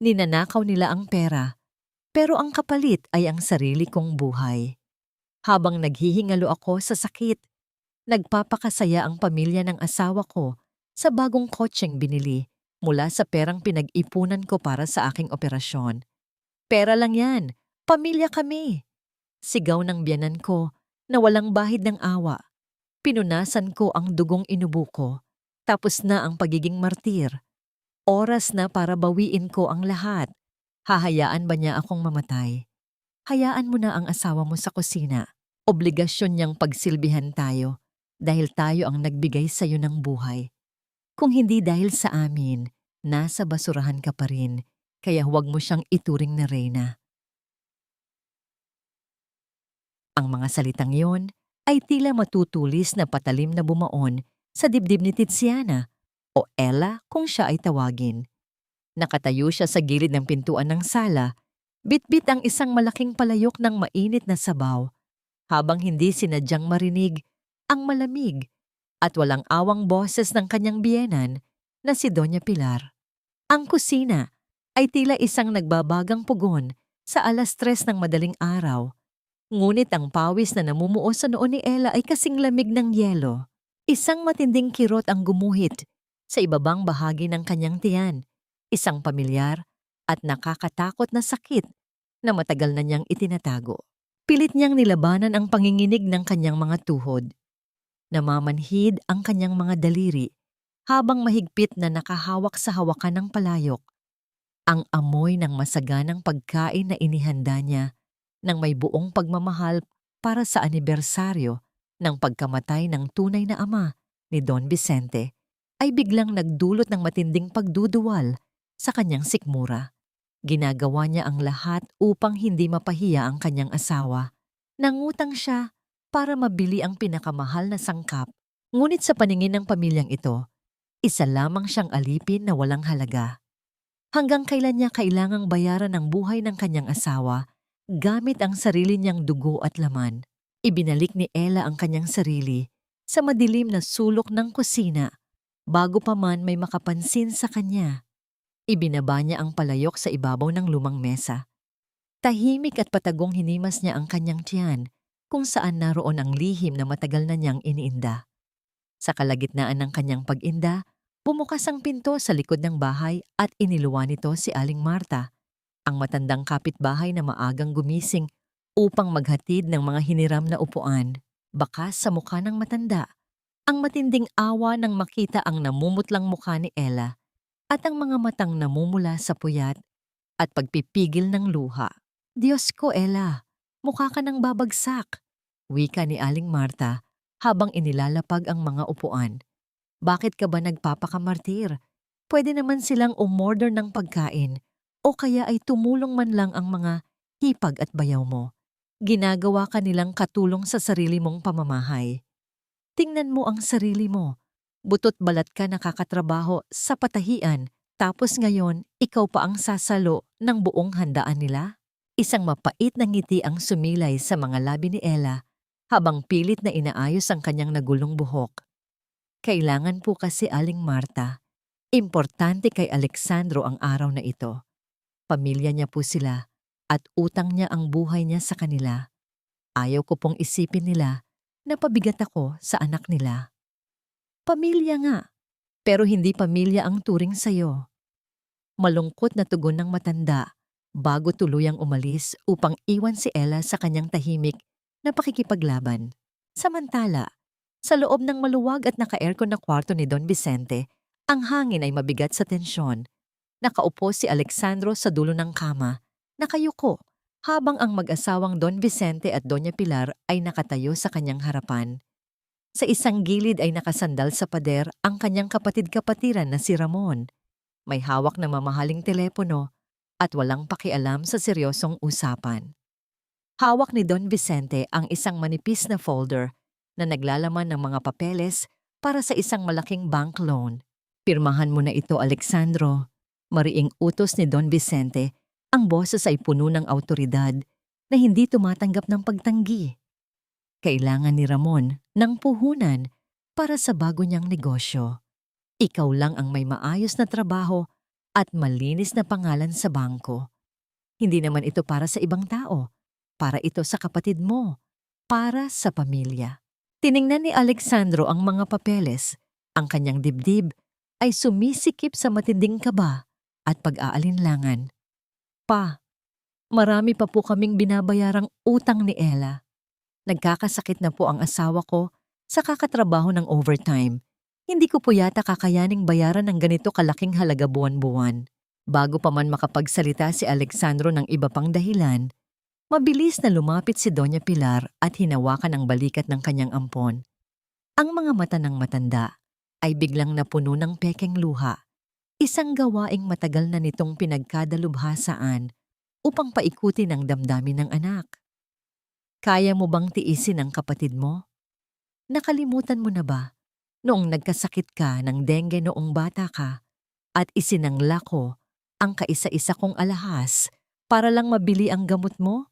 Ninanakaw nila ang pera, pero ang kapalit ay ang sarili kong buhay. Habang naghihingalo ako sa sakit, nagpapakasaya ang pamilya ng asawa ko sa bagong kotseng binili mula sa perang pinag-ipunan ko para sa aking operasyon. Pera lang yan, pamilya kami. Sigaw ng biyanan ko na walang bahid ng awa. Pinunasan ko ang dugong inubo ko. Tapos na ang pagiging martir. Oras na para bawiin ko ang lahat. Hahayaan ba niya akong mamatay? Hayaan mo na ang asawa mo sa kusina. Obligasyon niyang pagsilbihan tayo dahil tayo ang nagbigay sa iyo ng buhay. Kung hindi dahil sa amin, nasa basurahan ka pa rin, kaya huwag mo siyang ituring na reyna. Ang mga salitang yon ay tila matutulis na patalim na bumaon sa dibdib ni Tiziana o Ella kung siya ay tawagin. Nakatayo siya sa gilid ng pintuan ng sala, bitbit ang isang malaking palayok ng mainit na sabaw, habang hindi sinadyang marinig ang malamig at walang awang boses ng kanyang biyenan na si Doña Pilar. Ang kusina ay tila isang nagbabagang pugon sa 3:00 ng madaling araw. Ngunit ang pawis na namumuo sa noo ni Ella ay kasing lamig ng yelo. Isang matinding kirot ang gumuhit sa ibabang bahagi ng kanyang tiyan. Isang pamilyar at nakakatakot na sakit na matagal na niyang itinatago. Pilit niyang nilabanan ang panginginig ng kanyang mga tuhod. Namamanhid ang kanyang mga daliri habang mahigpit na nakahawak sa hawakan ng palayok. Ang amoy ng masaganang pagkain na inihanda niya ng may buong pagmamahal para sa anibersaryo ng pagkamatay ng tunay na ama ni Don Vicente ay biglang nagdulot ng matinding pagduduwal sa kanyang sikmura. Ginagawa niya ang lahat upang hindi mapahiya ang kanyang asawa. Nangutang siya para mabili ang pinakamahal na sangkap. Ngunit sa paningin ng pamilyang ito, isa lamang siyang alipin na walang halaga. Hanggang kailan niya kailangang bayaran ang buhay ng kanyang asawa gamit ang sarili niyang dugo at laman. Ibinalik ni Ella ang kanyang sarili sa madilim na sulok ng kusina bago pa man may makapansin sa kanya. Ibinaba niya ang palayok sa ibabaw ng lumang mesa. Tahimik at patagong hinimas niya ang kanyang tiyan kung saan naroon ang lihim na matagal na niyang iniinda. Sa kalagitnaan ng kanyang pag-inda, bumukas ang pinto sa likod ng bahay at iniluwa nito si Aling Marta, ang matandang kapitbahay na maagang gumising upang maghatid ng mga hiniram na upuan. Bakas sa mukha ng matanda, ang matinding awa nang makita ang namumutlang mukha ni Ella at ang mga matang namumula sa puyat at pagpipigil ng luha. Diyos ko, Ella, mukha ka nang babagsak, wika ni Aling Marta habang inilalapag ang mga upuan. Bakit ka ba nagpapakamartir? Pwede naman silang umorder ng pagkain o kaya ay tumulong man lang ang mga hipag at bayaw mo. Ginagawa ka nilang katulong sa sarili mong pamamahay. Tingnan mo ang sarili mo. Butot balat ka nakakatrabaho sa patahian, tapos ngayon ikaw pa ang sasalo ng buong handaan nila? Isang mapait na ngiti ang sumilay sa mga labi ni Ella habang pilit na inaayos ang kanyang nagulong buhok. Kailangan po kasi, Aling Marta, importante kay Alexandro ang araw na ito. Pamilya niya po sila at utang niya ang buhay niya sa kanila. Ayaw ko pong isipin nila na pabigat ako sa anak nila. Pamilya nga, pero hindi pamilya ang turing sa'yo. Malungkot na tugon ng matanda bago tuluyang umalis upang iwan si Ella sa kanyang tahimik na pakikipaglaban. Samantala, sa loob ng maluwag at naka-aircon na kwarto ni Don Vicente, ang hangin ay mabigat sa tensyon. Nakaupo si Alexandro sa dulo ng kama, nakayuko, habang ang mag-asawang Don Vicente at Doña Pilar ay nakatayo sa kanyang harapan. Sa isang gilid ay nakasandal sa pader ang kanyang kapatid-kapatiran na si Ramon. May hawak na mamahaling telepono at walang pakialam sa seryosong usapan. Hawak ni Don Vicente ang isang manipis na folder na naglalaman ng mga papeles para sa isang malaking bank loan. Pirmahan mo na ito, Alexandro. Mariing utos ni Don Vicente, ang boses ay puno ng awtoridad na hindi tumatanggap ng pagtanggi. Kailangan ni Ramon ng puhunan para sa bago niyang negosyo. Ikaw lang ang may maayos na trabaho at malinis na pangalan sa bangko. Hindi naman ito para sa ibang tao. Para ito sa kapatid mo. Para sa pamilya. Tiningnan ni Alexandro ang mga papeles. Ang kanyang dibdib ay sumisikip sa matinding kaba at pag-aalinlangan. Pa, marami pa po kaming binabayarang utang ni Ella. Nagkakasakit na po ang asawa ko sa kakatrabaho ng overtime. Hindi ko po yata kakayaning bayaran ng ganito kalaking halaga buwan-buwan. Bago pa man makapagsalita si Alexandro ng iba pang dahilan, mabilis na lumapit si Doña Pilar at hinawakan ang balikat ng kanyang ampon. Ang mga mata ng matanda ay biglang napuno ng pekeng luha, isang gawaing matagal na nitong pinagkadalubhasaan upang paikutin ang damdamin ng anak. Kaya mo bang tiisin ang kapatid mo? Nakalimutan mo na ba noong nagkasakit ka ng dengue noong bata ka at isinangla ko ang kaisa-isa kong alahas para lang mabili ang gamot mo?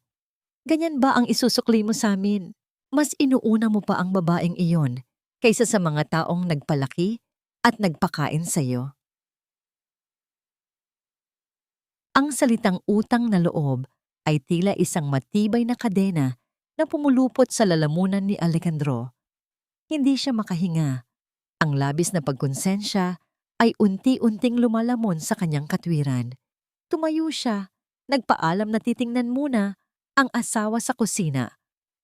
Ganyan ba ang isusukli mo sa amin? Mas inuuna mo pa ang babaeng iyon kaysa sa mga taong nagpalaki at nagpakain sa iyo. Ang salitang utang na loob ay tila isang matibay na kadena na pumulupot sa lalamunan ni Alejandro. Hindi siya makahinga. Ang labis na pagkonsensya ay unti-unting lumalamon sa kanyang katwiran. Tumayo siya, nagpaalam na titingnan muna ang asawa sa kusina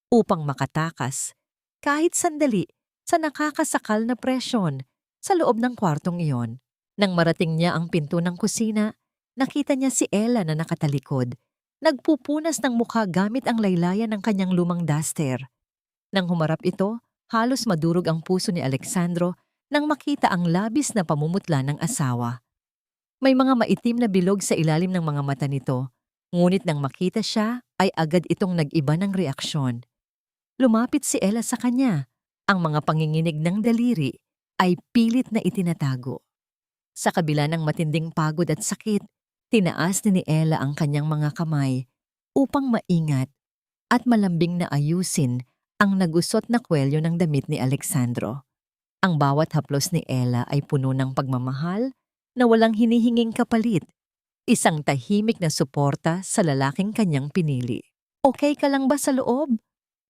upang makatakas kahit sandali sa nakakasakal na presyon sa loob ng kwartong iyon. Nang marating niya ang pinto ng kusina, nakita niya si Ella na nakatalikod, nagpupunas ng mukha gamit ang laylayan ng kanyang lumang duster. Nang humarap ito, halos madurog ang puso ni Alexandro nang makita ang labis na pamumutla ng asawa. May mga maitim na bilog sa ilalim ng mga mata nito, ngunit nang makita siya ay agad itong nag-iba ng reaksyon. Lumapit si Ella sa kanya. Ang mga panginginig ng daliri ay pilit na itinatago. Sa kabila ng matinding pagod at sakit, tinaas ni Ella ang kanyang mga kamay upang maingat at malambing na ayusin ang nagusot na kwelyo ng damit ni Alexandro. Ang bawat haplos ni Ella ay puno ng pagmamahal na walang hinihinging kapalit, isang tahimik na suporta sa lalaking kanyang pinili. Okay ka lang ba sa loob?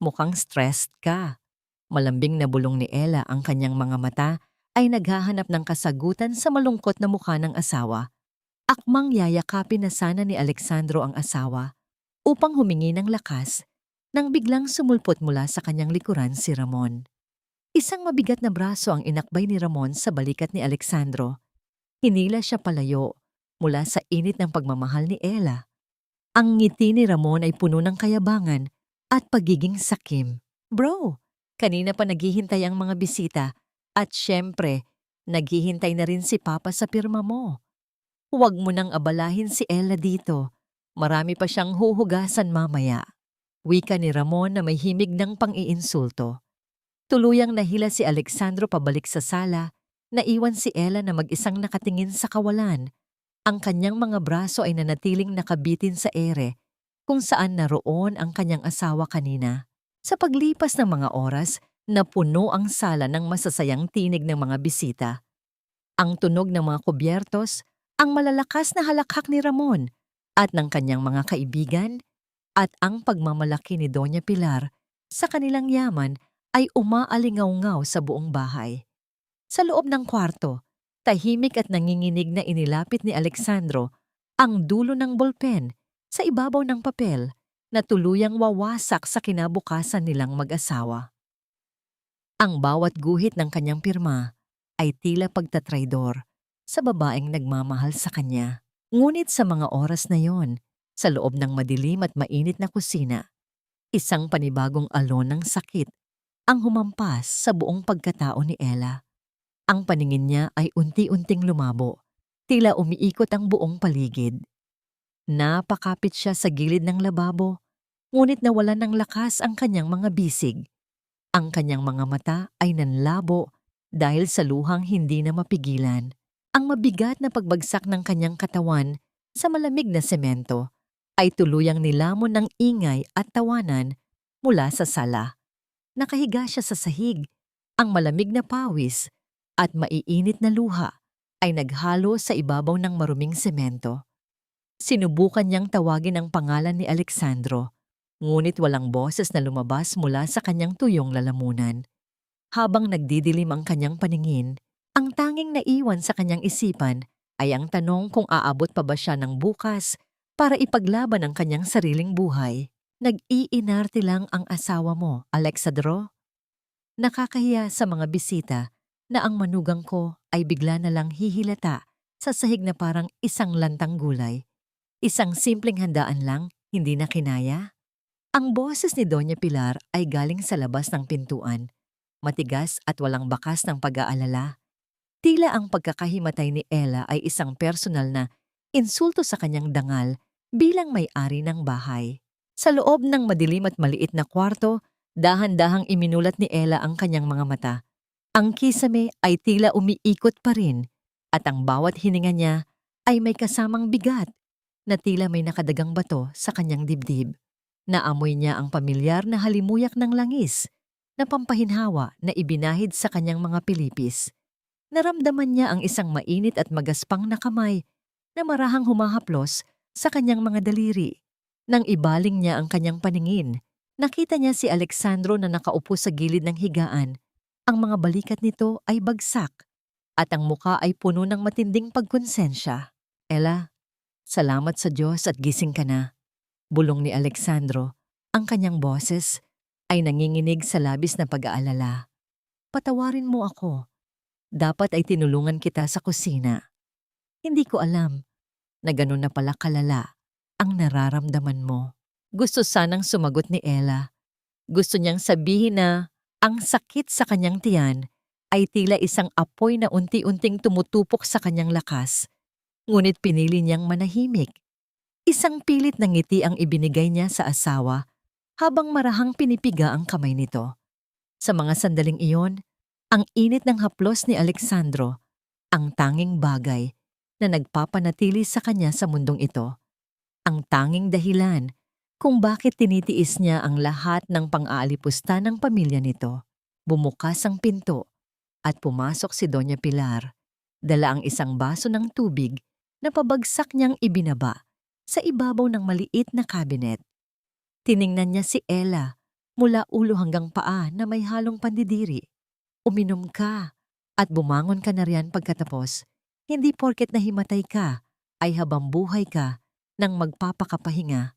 Mukhang stressed ka. Malambing na bulong ni Ella ang kanyang mga mata ay naghahanap ng kasagutan sa malungkot na mukha ng asawa. Akmang yayakapin na sana ni Alexandro ang asawa upang humingi ng lakas nang biglang sumulpot mula sa kanyang likuran si Ramon. Isang mabigat na braso ang inakbay ni Ramon sa balikat ni Alexandro. Hinila siya palayo mula sa init ng pagmamahal ni Ella. Ang ngiti ni Ramon ay puno ng kayabangan at pagiging sakim. Bro, kanina pa naghihintay ang mga bisita at syempre, naghihintay na rin si Papa sa pirma mo. Huwag mo nang abalahin si Ella dito. Marami pa siyang huhugasan mamaya. Wika ni Ramon na may himig ng pang-iinsulto. Tuluyang nahila si Alexandro pabalik sa sala, naiwan si Ella na mag-isang nakatingin sa kawalan. Ang kanyang mga braso ay nanatiling nakabitin sa ere kung saan naroon ang kanyang asawa kanina. Sa paglipas ng mga oras, napuno ang sala ng masasayang tinig ng mga bisita. Ang tunog ng mga kubyertos, ang malalakas na halakhak ni Ramon at ng kanyang mga kaibigan, at ang pagmamalaki ni Doña Pilar sa kanilang yaman ay umaalingaw-ngaw sa buong bahay. Sa loob ng kwarto, tahimik at nanginginig na inilapit ni Alexandro ang dulo ng bolpen sa ibabaw ng papel na tuluyang wawasak sa kinabukasan nilang mag-asawa. Ang bawat guhit ng kanyang pirma ay tila pagtatraidor sa babaeng nagmamahal sa kanya. Ngunit sa mga oras na yon, sa loob ng madilim at mainit na kusina, isang panibagong alon ng sakit ang humampas sa buong pagkatao ni Ella. Ang paningin niya ay unti-unting lumabo, tila umiikot ang buong paligid. Napakapit siya sa gilid ng lababo, ngunit nawalan ng lakas ang kanyang mga bisig. Ang kanyang mga mata ay nanlabo dahil sa luhang hindi na mapigilan. Ang mabigat na pagbagsak ng kanyang katawan sa malamig na semento ay tuluyang nilamon ng ingay at tawanan mula sa sala. Nakahiga siya sa sahig, ang malamig na pawis at maiinit na luha ay naghalo sa ibabaw ng maruming semento. Sinubukan niyang tawagin ang pangalan ni Alexandro, ngunit walang boses na lumabas mula sa kanyang tuyong lalamunan. Habang nagdidilim ang kanyang paningin, ang tanging naiwan sa kanyang isipan ay ang tanong kung aabot pa ba siya ng bukas para ipaglaban ang kanyang sariling buhay. Nag-iinarte lang ang asawa mo, Alexandro. Nakakahiya sa mga bisita na ang manugang ko ay bigla na lang hihilata sa sahig na parang isang lantang gulay. Isang simpleng handaan lang, hindi na kinaya. Ang boses ni Doña Pilar ay galing sa labas ng pintuan, matigas at walang bakas ng pag-aalala. Tila ang pagkakahimatay ni Ella ay isang personal na insulto sa kanyang dangal bilang may-ari ng bahay. Sa loob ng madilim at maliit na kwarto, dahan-dahang iminulat ni Ella ang kanyang mga mata. Ang kisame ay tila umiikot pa rin at ang bawat hininga niya ay may kasamang bigat na tila may nakadagang bato sa kanyang dibdib. Naamoy niya ang pamilyar na halimuyak ng langis na pampahinhawa na ibinahid sa kanyang mga pilipis. Naramdaman niya ang isang mainit at magaspang na kamay na marahang humahaplos sa kanyang mga daliri. Nang ibaling niya ang kanyang paningin, nakita niya si Alexandro na nakaupo sa gilid ng higaan. Ang mga balikat nito ay bagsak at ang muka ay puno ng matinding pagkonsensya. Ella, salamat sa Diyos at gising ka na. Bulong ni Alexandro, ang kanyang boses ay nanginginig sa labis na pag-aalala. Patawarin mo ako. Dapat ay tinulungan kita sa kusina. Hindi ko alam na ganun na pala kalala ang nararamdaman mo. Gusto sanang sumagot ni Ella. Gusto niyang sabihin na ang sakit sa kanyang tiyan ay tila isang apoy na unti-unting tumutupok sa kanyang lakas. Ngunit pinili niyang manahimik. Isang pilit na ngiti ang ibinigay niya sa asawa habang marahang pinipiga ang kamay nito. Sa mga sandaling iyon, ang init ng haplos ni Alexandro, ang tanging bagay na nagpapanatili sa kanya sa mundong ito. Ang tanging dahilan kung bakit tinitiis niya ang lahat ng pang-aalipusta ng pamilya nito. Bumukas ang pinto at pumasok si Doña Pilar. Dala ang isang baso ng tubig na pabagsak niyang ibinaba sa ibabaw ng maliit na kabinet. Tiningnan niya si Ella mula ulo hanggang paa na may halong pandidiri. Uminom ka at bumangon ka na riyan pagkatapos. Hindi porket nahimatay ka ay habang buhay ka nang magpapakapahinga.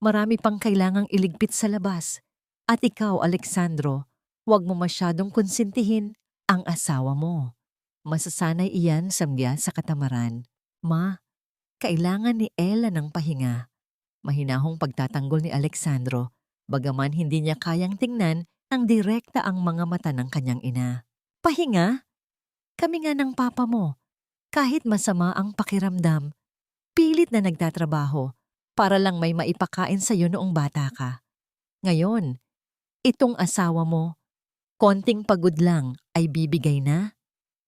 Marami pang kailangang iligpit sa labas. At ikaw, Alexandro, huwag mo masyadong konsintihin ang asawa mo. Masasanay iyan samgya sa katamaran. Ma, kailangan ni Ella ng pahinga. Mahinahong pagtatanggol ni Alexandro, bagaman hindi niya kayang tingnan ang direkta ang mga mata ng kanyang ina. Pahinga? Kami nga ng papa mo. Kahit masama ang pakiramdam, pilit na nagtatrabaho para lang may maipakain sa iyo noong bata ka. Ngayon, itong asawa mo, konting pagod lang ay bibigay na?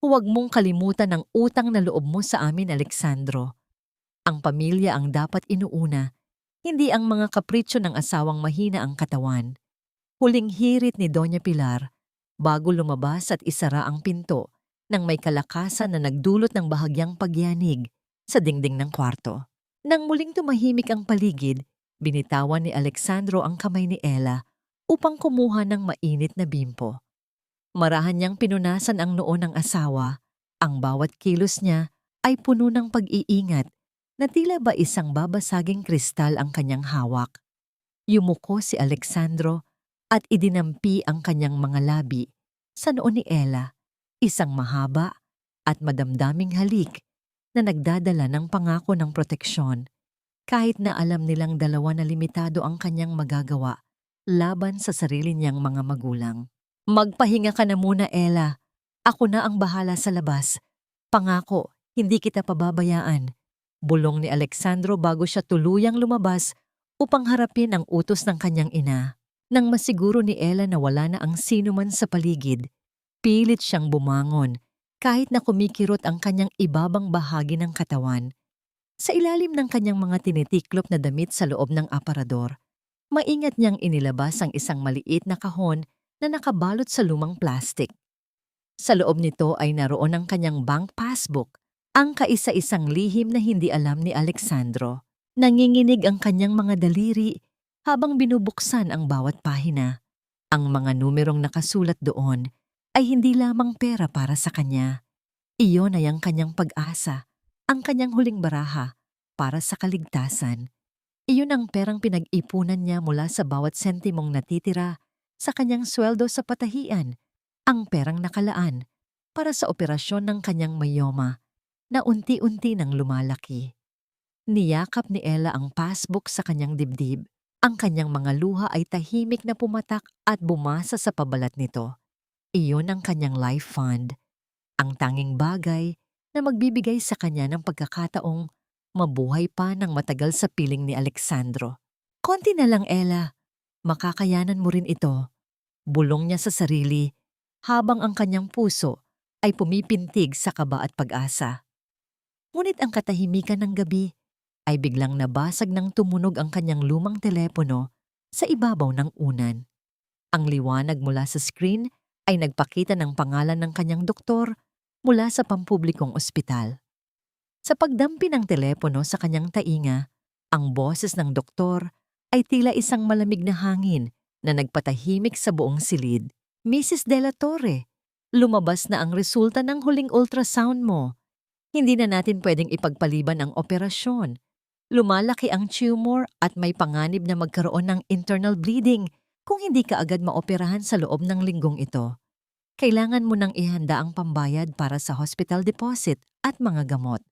Huwag mong kalimutan ang utang na loob mo sa amin, Alexandro. Ang pamilya ang dapat inuuna, hindi ang mga kapritsyo ng asawang mahina ang katawan. Huling hirit ni Doña Pilar bago lumabas at isara ang pinto nang may kalakasan na nagdulot ng bahagyang pagyanig sa dingding ng kwarto. Nang muling tumahimik ang paligid, binitawan ni Alexandro ang kamay ni Ella upang kumuha ng mainit na bimpo. Marahan niyang pinunasan ang noo ng asawa. Ang bawat kilos niya ay puno ng pag-iingat na tila ba isang babasaging kristal ang kanyang hawak. Yumuko si Alexandro at idinampi ang kanyang mga labi sa noo ni Ella, isang mahaba at madamdaming halik na nagdadala ng pangako ng proteksyon, kahit na alam nilang dalawa na limitado ang kanyang magagawa laban sa sarili niyang mga magulang. Magpahinga ka na muna, Ella. Ako na ang bahala sa labas. Pangako, hindi kita pababayaan. Bulong ni Alexandro bago siya tuluyang lumabas upang harapin ang utos ng kanyang ina. Nang masiguro ni Ella na wala na ang sinuman sa paligid, pilit siyang bumangon kahit na kumikirot ang kanyang ibabang bahagi ng katawan. Sa ilalim ng kanyang mga tinitiklop na damit sa loob ng aparador, maingat niyang inilabas ang isang maliit na kahon na nakabalot sa lumang plastik. Sa loob nito ay naroon ang kanyang bank passbook Ang kaisa-isang lihim na hindi alam ni Alexandro. Nanginginig ang kanyang mga daliri habang binubuksan ang bawat pahina. Ang mga numerong nakasulat doon ay hindi lamang pera para sa kanya. Iyon ay ang kanyang pag-asa, ang kanyang huling baraha para sa kaligtasan. Iyon ang perang pinag-ipunan niya mula sa bawat sentimong natitira sa kanyang sweldo sa patahian, ang perang nakalaan para sa operasyon ng kanyang myoma na unti-unti nang lumalaki. Niyakap ni Ella ang passbook sa kanyang dibdib. Ang kanyang mga luha ay tahimik na pumatak at bumasa sa pabalat nito. Iyon ang kanyang life fund, ang tanging bagay na magbibigay sa kanya ng pagkakataong mabuhay pa ng matagal sa piling ni Alexandro. Konti na lang, Ella. Makakayanan mo rin ito. Bulong niya sa sarili habang ang kanyang puso ay pumipintig sa kaba at pag-asa. Ngunit ang katahimikan ng gabi ay biglang nabasag ng tumunog ang kanyang lumang telepono sa ibabaw ng unan. Ang liwanag mula sa screen ay nagpakita ng pangalan ng kanyang doktor mula sa pampublikong ospital. Sa pagdampi ng telepono sa kanyang tainga, ang boses ng doktor ay tila isang malamig na hangin na nagpatahimik sa buong silid. Mrs. De La Torre, lumabas na ang resulta ng huling ultrasound mo. Hindi na natin pwedeng ipagpaliban ang operasyon. Lumalaki ang tumor at may panganib na magkaroon ng internal bleeding kung hindi ka agad maoperahan sa loob ng linggong ito. Kailangan mo nang ihanda ang pambayad para sa hospital deposit at mga gamot.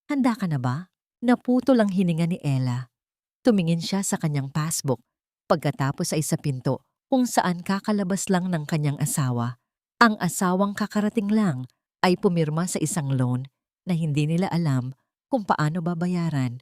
Handa ka na ba? Naputol ang hininga ni Ella. Tumingin siya sa kanyang passbook pagkatapos ay sa pinto kung saan kakalabas lang ng kanyang asawa. Ang asawang kakarating lang ay pumirma sa isang loan na hindi nila alam kung paano babayaran.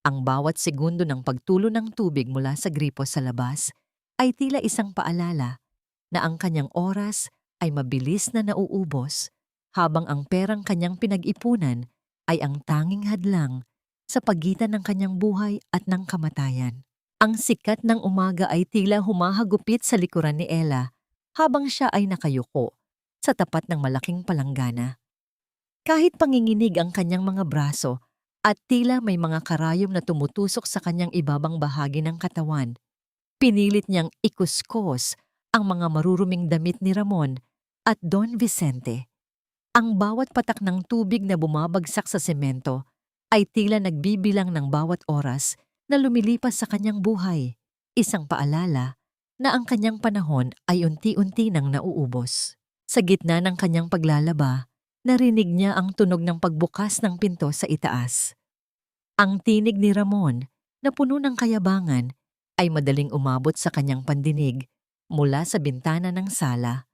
Ang bawat segundo ng pagtulo ng tubig mula sa gripo sa labas ay tila isang paalala na ang kanyang oras ay mabilis na nauubos habang ang perang kanyang pinag-ipunan ay ang tanging hadlang sa pagitan ng kanyang buhay at ng kamatayan. Ang sikat ng umaga ay tila humahagupit sa likuran ni Ella habang siya ay nakayuko sa tapat ng malaking palanggana. Kahit panginginig ang kanyang mga braso at tila may mga karayom na tumutusok sa kanyang ibabang bahagi ng katawan, pinilit niyang ikuskos ang mga maruruming damit ni Ramon at Don Vicente. Ang bawat patak ng tubig na bumabagsak sa semento ay tila nagbibilang ng bawat oras na lumilipas sa kanyang buhay, isang paalala na ang kanyang panahon ay unti-unti nang nauubos. Sa gitna ng kanyang paglalaba, narinig niya ang tunog ng pagbukas ng pinto sa itaas. Ang tinig ni Ramon, na puno ng kayabangan, ay madaling umabot sa kanyang pandinig mula sa bintana ng sala.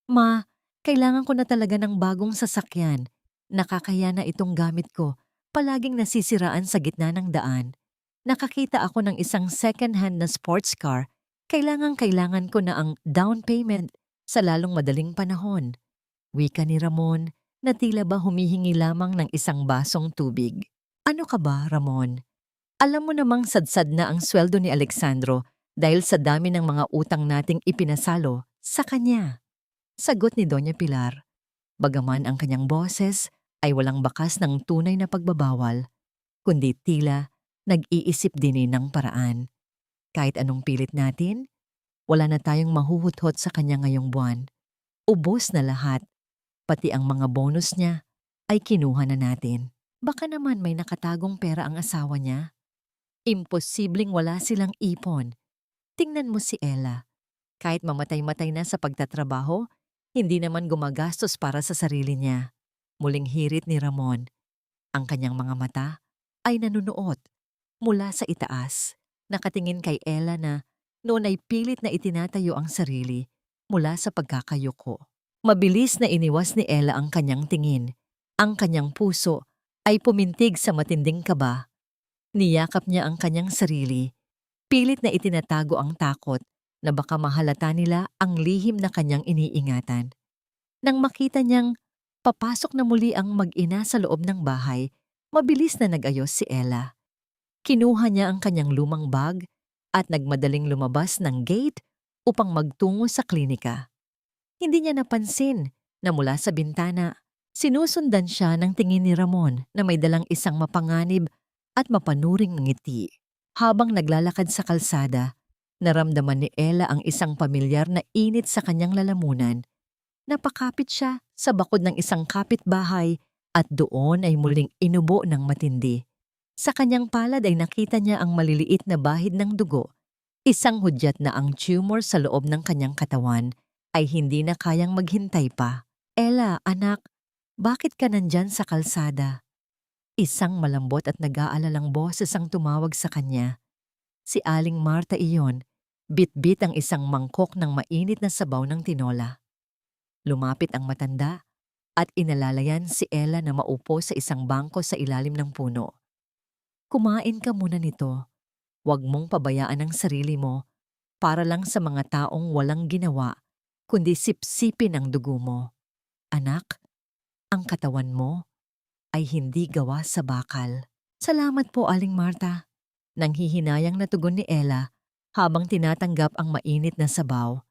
Ma, kailangan ko na talaga ng bagong sasakyan. Nakakaya na itong gamit ko. Palaging nasisiraan sa gitna ng daan. Nakakita ako ng isang second-hand na sports car. Kailangan ko na ang down payment sa lalong madaling panahon. Wika ni Ramon na tila ba humihingi lamang ng isang basong tubig. Ano ka ba, Ramon? Alam mo namang sadsad na ang sweldo ni Alexandro dahil sa dami ng mga utang nating ipinasalo sa kanya. Sagot ni Doña Pilar. Bagaman ang kanyang boses ay walang bakas ng tunay na pagbabawal, kundi tila nag-iisip din ng paraan. Kahit anong pilit natin, wala na tayong mahuhuthot sa kanya ngayong buwan. Ubos na lahat, pati ang mga bonus niya ay kinuha na natin. Baka naman may nakatagong pera ang asawa niya. Imposibleng wala silang ipon. Tingnan mo si Ella. Kahit mamatay-matay na sa pagtatrabaho, hindi naman gumagastos para sa sarili niya. Muling hirit ni Ramon. Ang kanyang mga mata ay nanunuot mula sa itaas. Nakatingin kay Ella na noon ay pilit na itinatayo ang sarili mula sa pagkakayuko. Mabilis na iniwas ni Ella ang kanyang tingin. Ang kanyang puso ay pumintig sa matinding kaba. Niyakap niya ang kanyang sarili. Pilit na itinatago ang takot na baka mahalata nila ang lihim na kanyang iniingatan. Nang makita niyang papasok na muli ang mag-ina sa loob ng bahay, mabilis na nag-ayos si Ella. Kinuha niya ang kanyang lumang bag at nagmadaling lumabas ng gate upang magtungo sa klinika. Hindi niya napansin na mula sa bintana, Sinusundan siya ng tingin ni Ramon na may dalang isang mapanganib at mapanuring ngiti. Habang naglalakad sa kalsada, naramdaman ni Ella ang isang pamilyar na init sa kanyang lalamunan. Napakapit siya sa bakod ng isang kapitbahay at doon ay muling inubo ng matindi. Sa kanyang palad ay nakita niya ang maliliit na bahid ng dugo. Isang hudyat na ang tumor sa loob ng kanyang katawan ay hindi na kayang maghintay pa. Ella, anak, bakit ka nandyan sa kalsada? Isang malambot at nag-aalalang boses ang tumawag sa kanya. Si Aling Marta iyon, bit-bit ang isang mangkok ng mainit na sabaw ng tinola. Lumapit ang matanda at inalalayan si Ella na maupo sa isang bangko sa ilalim ng puno. Kumain ka muna nito. Huwag mong pabayaan ang sarili mo para lang sa mga taong walang ginawa kundi sipsipin ang dugo mo. Anak, ang katawan mo ay hindi gawa sa bakal. Salamat po, Aling Marta. Nanghihinayang na tugon ni Ella habang tinatanggap ang mainit na sabaw.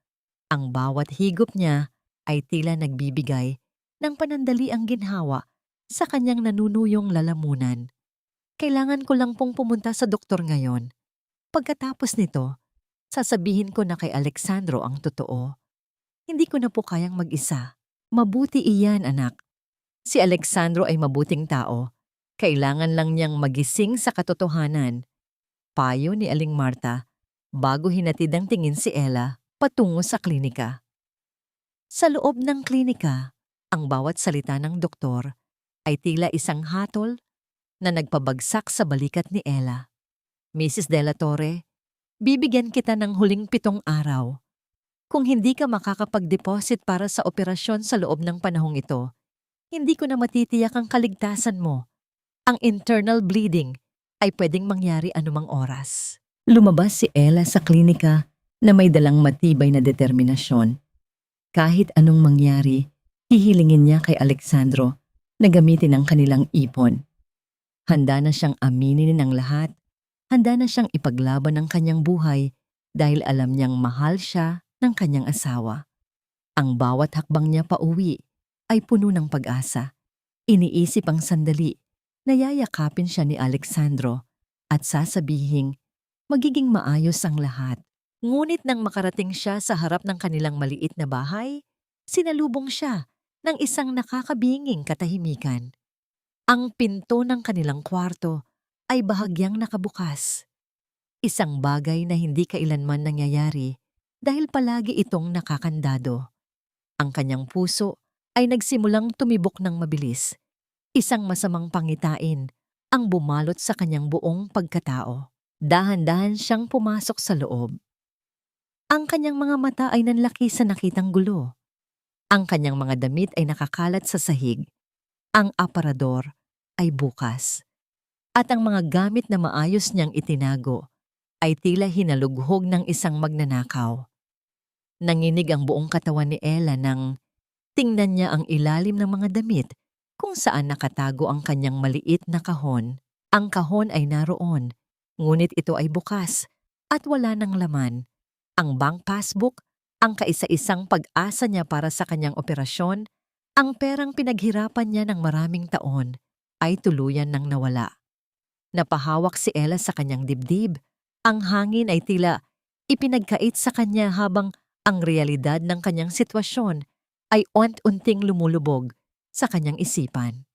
Ang bawat higop niya ay tila nagbibigay ng panandaliang ginhawa sa kanyang nanunuyong lalamunan. Kailangan ko lang pong pumunta sa doktor ngayon. Pagkatapos nito, sasabihin ko na kay Alexandro ang totoo. Hindi ko na po kayang mag-isa. Mabuti iyan, anak. Si Alexandro ay mabuting tao. Kailangan lang niyang magising sa katotohanan. Payo ni Aling Marta bago hinatid ang tingin si Ella patungo sa klinika. Sa loob ng klinika, ang bawat salita ng doktor ay tila isang hatol na nagpabagsak sa balikat ni Ella. Mrs. De La Torre, bibigyan kita ng huling 7 araw. Kung hindi ka makakapag-deposit para sa operasyon sa loob ng panahong ito, hindi ko na matitiyak ang kaligtasan mo. Ang internal bleeding ay pwedeng mangyari anumang oras. Lumabas si Ella sa klinika na may dalang matibay na determinasyon. Kahit anong mangyari, hihilingin niya kay Alexandro na gamitin ang kanilang ipon. Handa na siyang aminin ang lahat. Handa na siyang ipaglaban ang kanyang buhay dahil alam niyang mahal siya ng kanyang asawa. Ang bawat hakbang niya pauwi ay puno ng pag-asa. Iniisip ang sandali na yayakapin siya ni Alexandro at sasabihing magiging maayos ang lahat. Ngunit nang makarating siya sa harap ng kanilang maliit na bahay, sinalubong siya ng isang nakakabinging katahimikan. Ang pinto ng kanilang kwarto ay bahagyang nakabukas. Isang bagay na hindi kailanman nangyayari dahil palagi itong nakakandado. Ang kanyang puso ay nagsimulang tumibok ng mabilis. Isang masamang pangitain ang bumalot sa kanyang buong pagkatao. Dahan-dahan siyang pumasok sa loob. Ang kanyang mga mata ay nanlaki sa nakitang gulo. Ang kanyang mga damit ay nakakalat sa sahig. Ang aparador ay bukas. At ang mga gamit na maayos niyang itinago ay tila hinalughog ng isang magnanakaw. Nanginig ang buong katawan ni Ella nang tingnan niya ang ilalim ng mga damit kung saan nakatago ang kanyang maliit na kahon. Ang kahon ay naroon, ngunit ito ay bukas at wala ng laman. Ang bank passbook, ang kaisa-isang pag-asa niya para sa kanyang operasyon, ang perang pinaghirapan niya ng maraming taon, ay tuluyan ng nawala. Napahawak si Ella sa kanyang dibdib. Ang hangin ay tila ipinagkait sa kanya habang ang realidad ng kanyang sitwasyon ay unti-unting lumulubog sa kanyang isipan.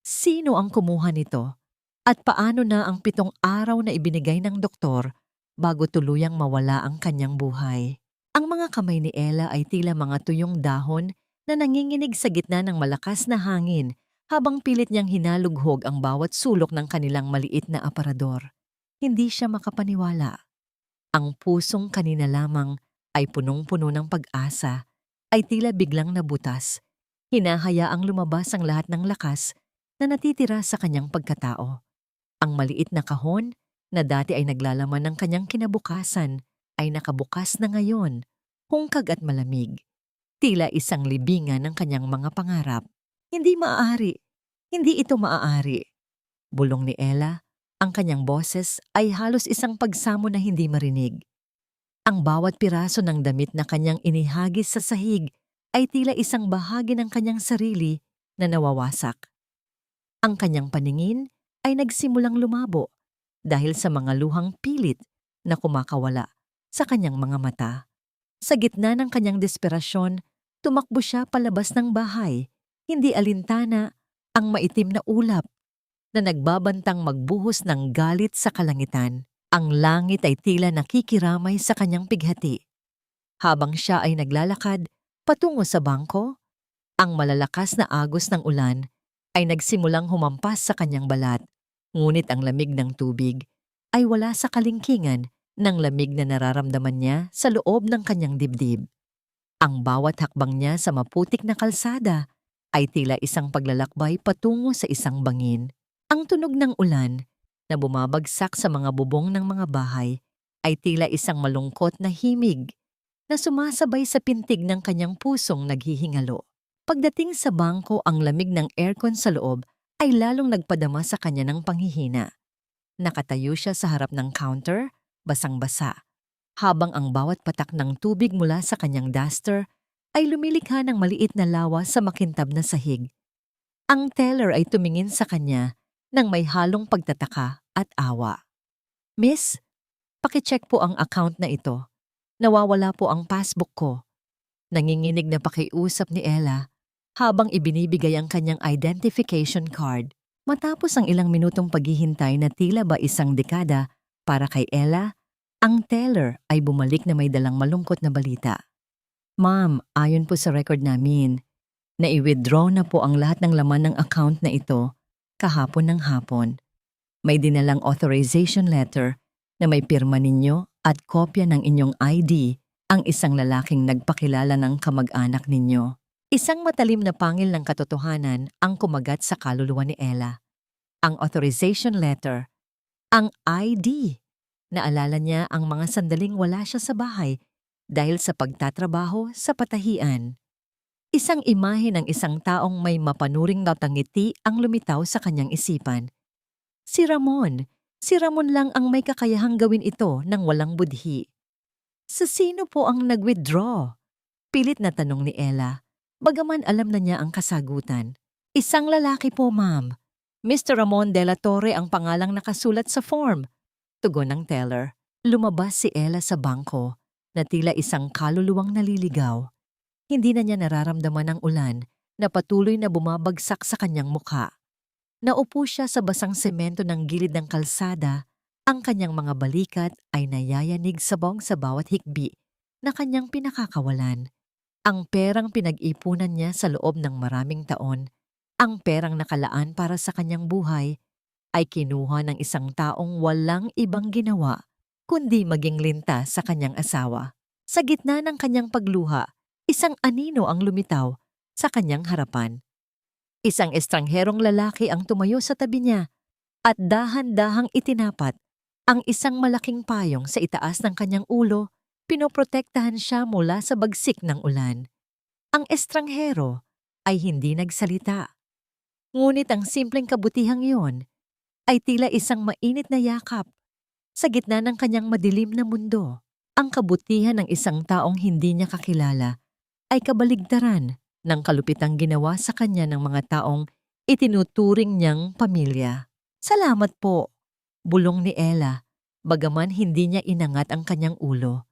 Sino ang kumuha nito? At paano na ang 7 araw na ibinigay ng doktor bago tuluyang mawala ang kanyang buhay? Ang mga kamay ni Ella ay tila mga tuyong dahon na nanginginig sa gitna ng malakas na hangin habang pilit niyang hinalughog ang bawat sulok ng kanilang maliit na aparador. Hindi siya makapaniwala. Ang pusong kanina lamang ay punong-puno ng pag-asa ay tila biglang nabutas. Hinahayaang lumabas ang lahat ng lakas na natitira sa kanyang pagkatao. Ang maliit na kahon na dati ay naglalaman ng kanyang kinabukasan ay nakabukas na ngayon, hungkag at malamig. Tila isang libingan ng kanyang mga pangarap. Hindi maaari. Hindi ito maaari. Bulong ni Ella, ang kanyang boses ay halos isang pagsamo na hindi marinig. Ang bawat piraso ng damit na kanyang inihagis sa sahig ay tila isang bahagi ng kanyang sarili na nawawasak. Ang kanyang paningin ay nagsimulang lumabo dahil sa mga luhang pilit na kumakawala sa kanyang mga mata. Sa gitna ng kanyang desperasyon, tumakbo siya palabas ng bahay. Hindi alintana ang maitim na ulap na nagbabantang magbuhos ng galit sa kalangitan. Ang langit ay tila nakikiramay sa kanyang pighati. Habang siya ay naglalakad patungo sa bangko, ang malalakas na agos ng ulan ay nagsimulang humampas sa kanyang balat. Ngunit ang lamig ng tubig ay wala sa kalingkingan ng lamig na nararamdaman niya sa loob ng kanyang dibdib. Ang bawat hakbang niya sa maputik na kalsada ay tila isang paglalakbay patungo sa isang bangin. Ang tunog ng ulan na bumabagsak sa mga bubong ng mga bahay ay tila isang malungkot na himig na sumasabay sa pintig ng kanyang pusong naghihingalo. Pagdating sa bangko, ang lamig ng aircon sa loob ay lalong nagpadama sa kanya ng panghihina. Nakatayo siya sa harap ng counter, basang-basa, habang ang bawat patak ng tubig mula sa kanyang duster ay lumilikha ng maliit na lawa sa makintab na sahig. Ang teller ay tumingin sa kanya nang may halong pagtataka at awa. "Miss, pakicheck po ang account na ito. Nawawala po ang passbook ko." Nanginginig na pakiusap ni Ella habang ibinibigay ang kanyang identification card. Matapos ang ilang minutong paghihintay na tila ba isang dekada para kay Ella, ang teller ay bumalik na may dalang malungkot na balita. "Ma'am, ayon po sa record namin, nai-withdraw na po ang lahat ng laman ng account na ito kahapon ng hapon. May dinalang authorization letter na may pirma ninyo at kopya ng inyong ID ang isang lalaking nagpakilala ng kamag-anak ninyo." Isang matalim na pangil ng katotohanan ang kumagat sa kaluluwa ni Ella. Ang authorization letter, ang ID. Naalala niya ang mga sandaling wala siya sa bahay dahil sa pagtatrabaho sa patahian. Isang imahe ng isang taong may mapanuring na tangiti ang lumitaw sa kanyang isipan. Si Ramon. Si Ramon lang ang may kakayahang gawin ito nang walang budhi. Sa sino po ang nag-withdraw? Pilit na tanong ni Ella, bagaman alam na niya ang kasagutan. "Isang lalaki po, ma'am. Mr. Ramon de la Torre ang pangalang nakasulat sa form," tugon ng teller. Lumabas si Ella sa bangko na tila isang kaluluwang naliligaw. Hindi na niya nararamdaman ang ulan na patuloy na bumabagsak sa kanyang mukha. Naupo siya sa basang semento ng gilid ng kalsada. Ang kanyang mga balikat ay nayayanig sabong sa bawat hikbi na kanyang pinakakawalan. Ang perang pinag-ipunan niya sa loob ng maraming taon, ang perang nakalaan para sa kanyang buhay, ay kinuha ng isang taong walang ibang ginawa kundi maging linta sa kanyang asawa. Sa gitna ng kanyang pagluha, isang anino ang lumitaw sa kanyang harapan. Isang estrangherong lalaki ang tumayo sa tabi niya at dahan-dahang itinapat ang isang malaking payong sa itaas ng kanyang ulo. Pinoprotektahan siya mula sa bagsik ng ulan. Ang estranghero ay hindi nagsalita. Ngunit ang simpleng kabutihang iyon ay tila isang mainit na yakap sa gitna ng kanyang madilim na mundo. Ang kabutihan ng isang taong hindi niya kakilala ay kabaligtaran ng kalupitang ginawa sa kanya ng mga taong itinuturing niyang pamilya. "Salamat po," bulong ni Ella, bagaman hindi niya inangat ang kanyang ulo.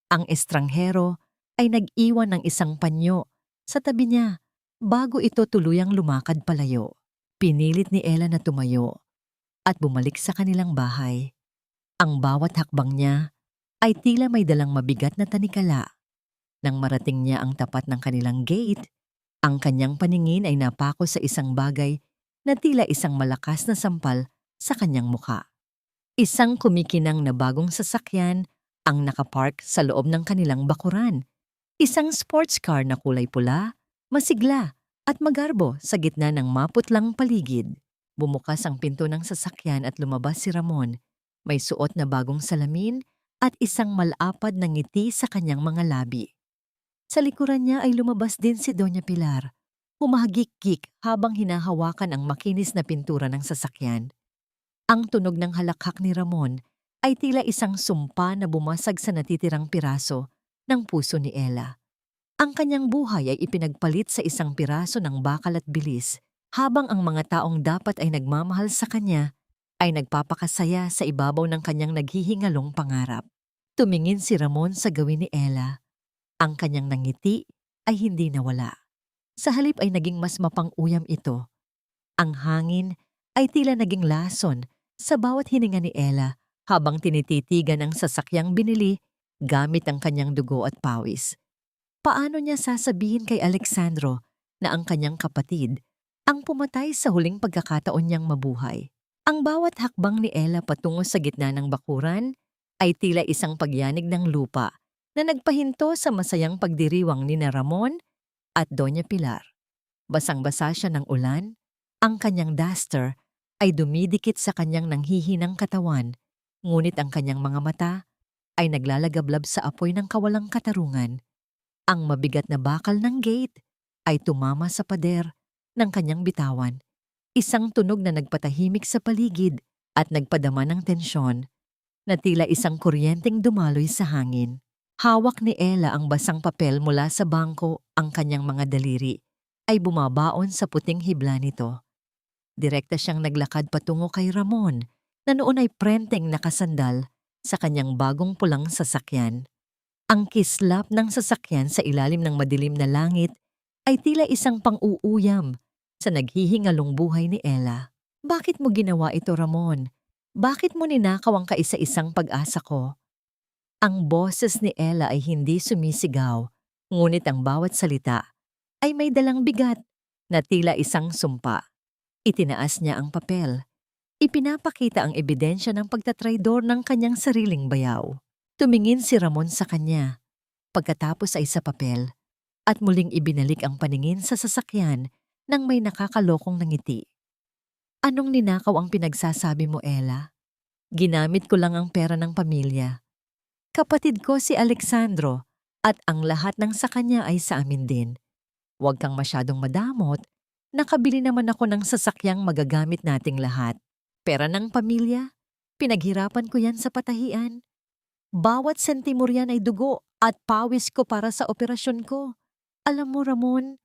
Ang estranghero ay nag-iwan ng isang panyo sa tabi niya bago ito tuluyang lumakad palayo. Pinilit ni Ella na tumayo at bumalik sa kanilang bahay. Ang bawat hakbang niya ay tila may dalang mabigat na tanikala. Nang marating niya ang tapat ng kanilang gate, ang kanyang paningin ay napako sa isang bagay na tila isang malakas na sampal sa kanyang mukha. Isang kumikinang na bagong sasakyan ang nakapark sa loob ng kanilang bakuran. Isang sports car na kulay pula, masigla at magarbo sa gitna ng maputlang paligid. Bumukas ang pinto ng sasakyan at lumabas si Ramon. May suot na bagong salamin at isang malapad na ngiti sa kanyang mga labi. Sa likuran niya ay lumabas din si Doña Pilar. Humahagik-gik habang hinahawakan ang makinis na pintura ng sasakyan. Ang tunog ng halakhak ni Ramon ay tila isang sumpa na bumasag sa natitirang piraso ng puso ni Ella. Ang kanyang buhay ay ipinagpalit sa isang piraso ng bakal at bilis, habang ang mga taong dapat ay nagmamahal sa kanya ay nagpapakasaya sa ibabaw ng kanyang naghihingalong pangarap. Tumingin si Ramon sa gawin ni Ella. Ang kanyang nangiti ay hindi nawala. Sa halip ay naging mas mapang-uyam ito. Ang hangin ay tila naging lason sa bawat hininga ni Ella habang tinititigan ang sasakyang binili gamit ang kanyang dugo at pawis. Paano niya sasabihin kay Alexandro na ang kanyang kapatid ang pumatay sa huling pagkakataon niyang mabuhay? Ang bawat hakbang ni Ella patungo sa gitna ng bakuran ay tila isang pagyanig ng lupa na nagpahinto sa masayang pagdiriwang ni na Ramon at Doña Pilar. Basang-basa siya ng ulan, ang kanyang duster ay dumidikit sa kanyang nanghihinang katawan, ngunit ang kanyang mga mata ay naglalagablab sa apoy ng kawalang katarungan. Ang mabigat na bakal ng gate ay tumama sa pader ng kanyang bitawan. Isang tunog na nagpatahimik sa paligid at nagpadama ng tensyon na tila isang kuryenteng dumaloy sa hangin. Hawak ni Ella ang basang papel mula sa bangko, ang kanyang mga daliri ay bumabaon sa puting hibla nito. Direkta siyang naglakad patungo kay Ramon na noon ay prenteng nakasandal sa kanyang bagong pulang sasakyan. Ang kislap ng sasakyan sa ilalim ng madilim na langit ay tila isang pang-uuyam sa naghihingalong buhay ni Ella. Bakit mo ginawa ito, Ramon? Bakit mo ninakaw ang kaisa-isang pag-asa ko? Ang boses ni Ella ay hindi sumisigaw, ngunit ang bawat salita ay may dalang bigat na tila isang sumpa. Itinaas niya ang papel. Ipinapakita ang ebidensya ng pagtatraidor ng kanyang sariling bayaw. Tumingin si Ramon sa kanya, pagkatapos ay sa papel, at muling ibinalik ang paningin sa sasakyan nang may nakakalokong ngiti. Anong ninakaw ang pinagsasabi mo, Ella? Ginamit ko lang ang pera ng pamilya. Kapatid ko si Alexandro at ang lahat ng sa kanya ay sa amin din. Huwag kang masyadong madamot, nakabili naman ako ng sasakyang magagamit nating lahat. Pera ng pamilya, pinaghirapan ko yan sa patahian. Bawat sentimo riyan ay dugo at pawis ko para sa operasyon ko. Alam mo, Ramon,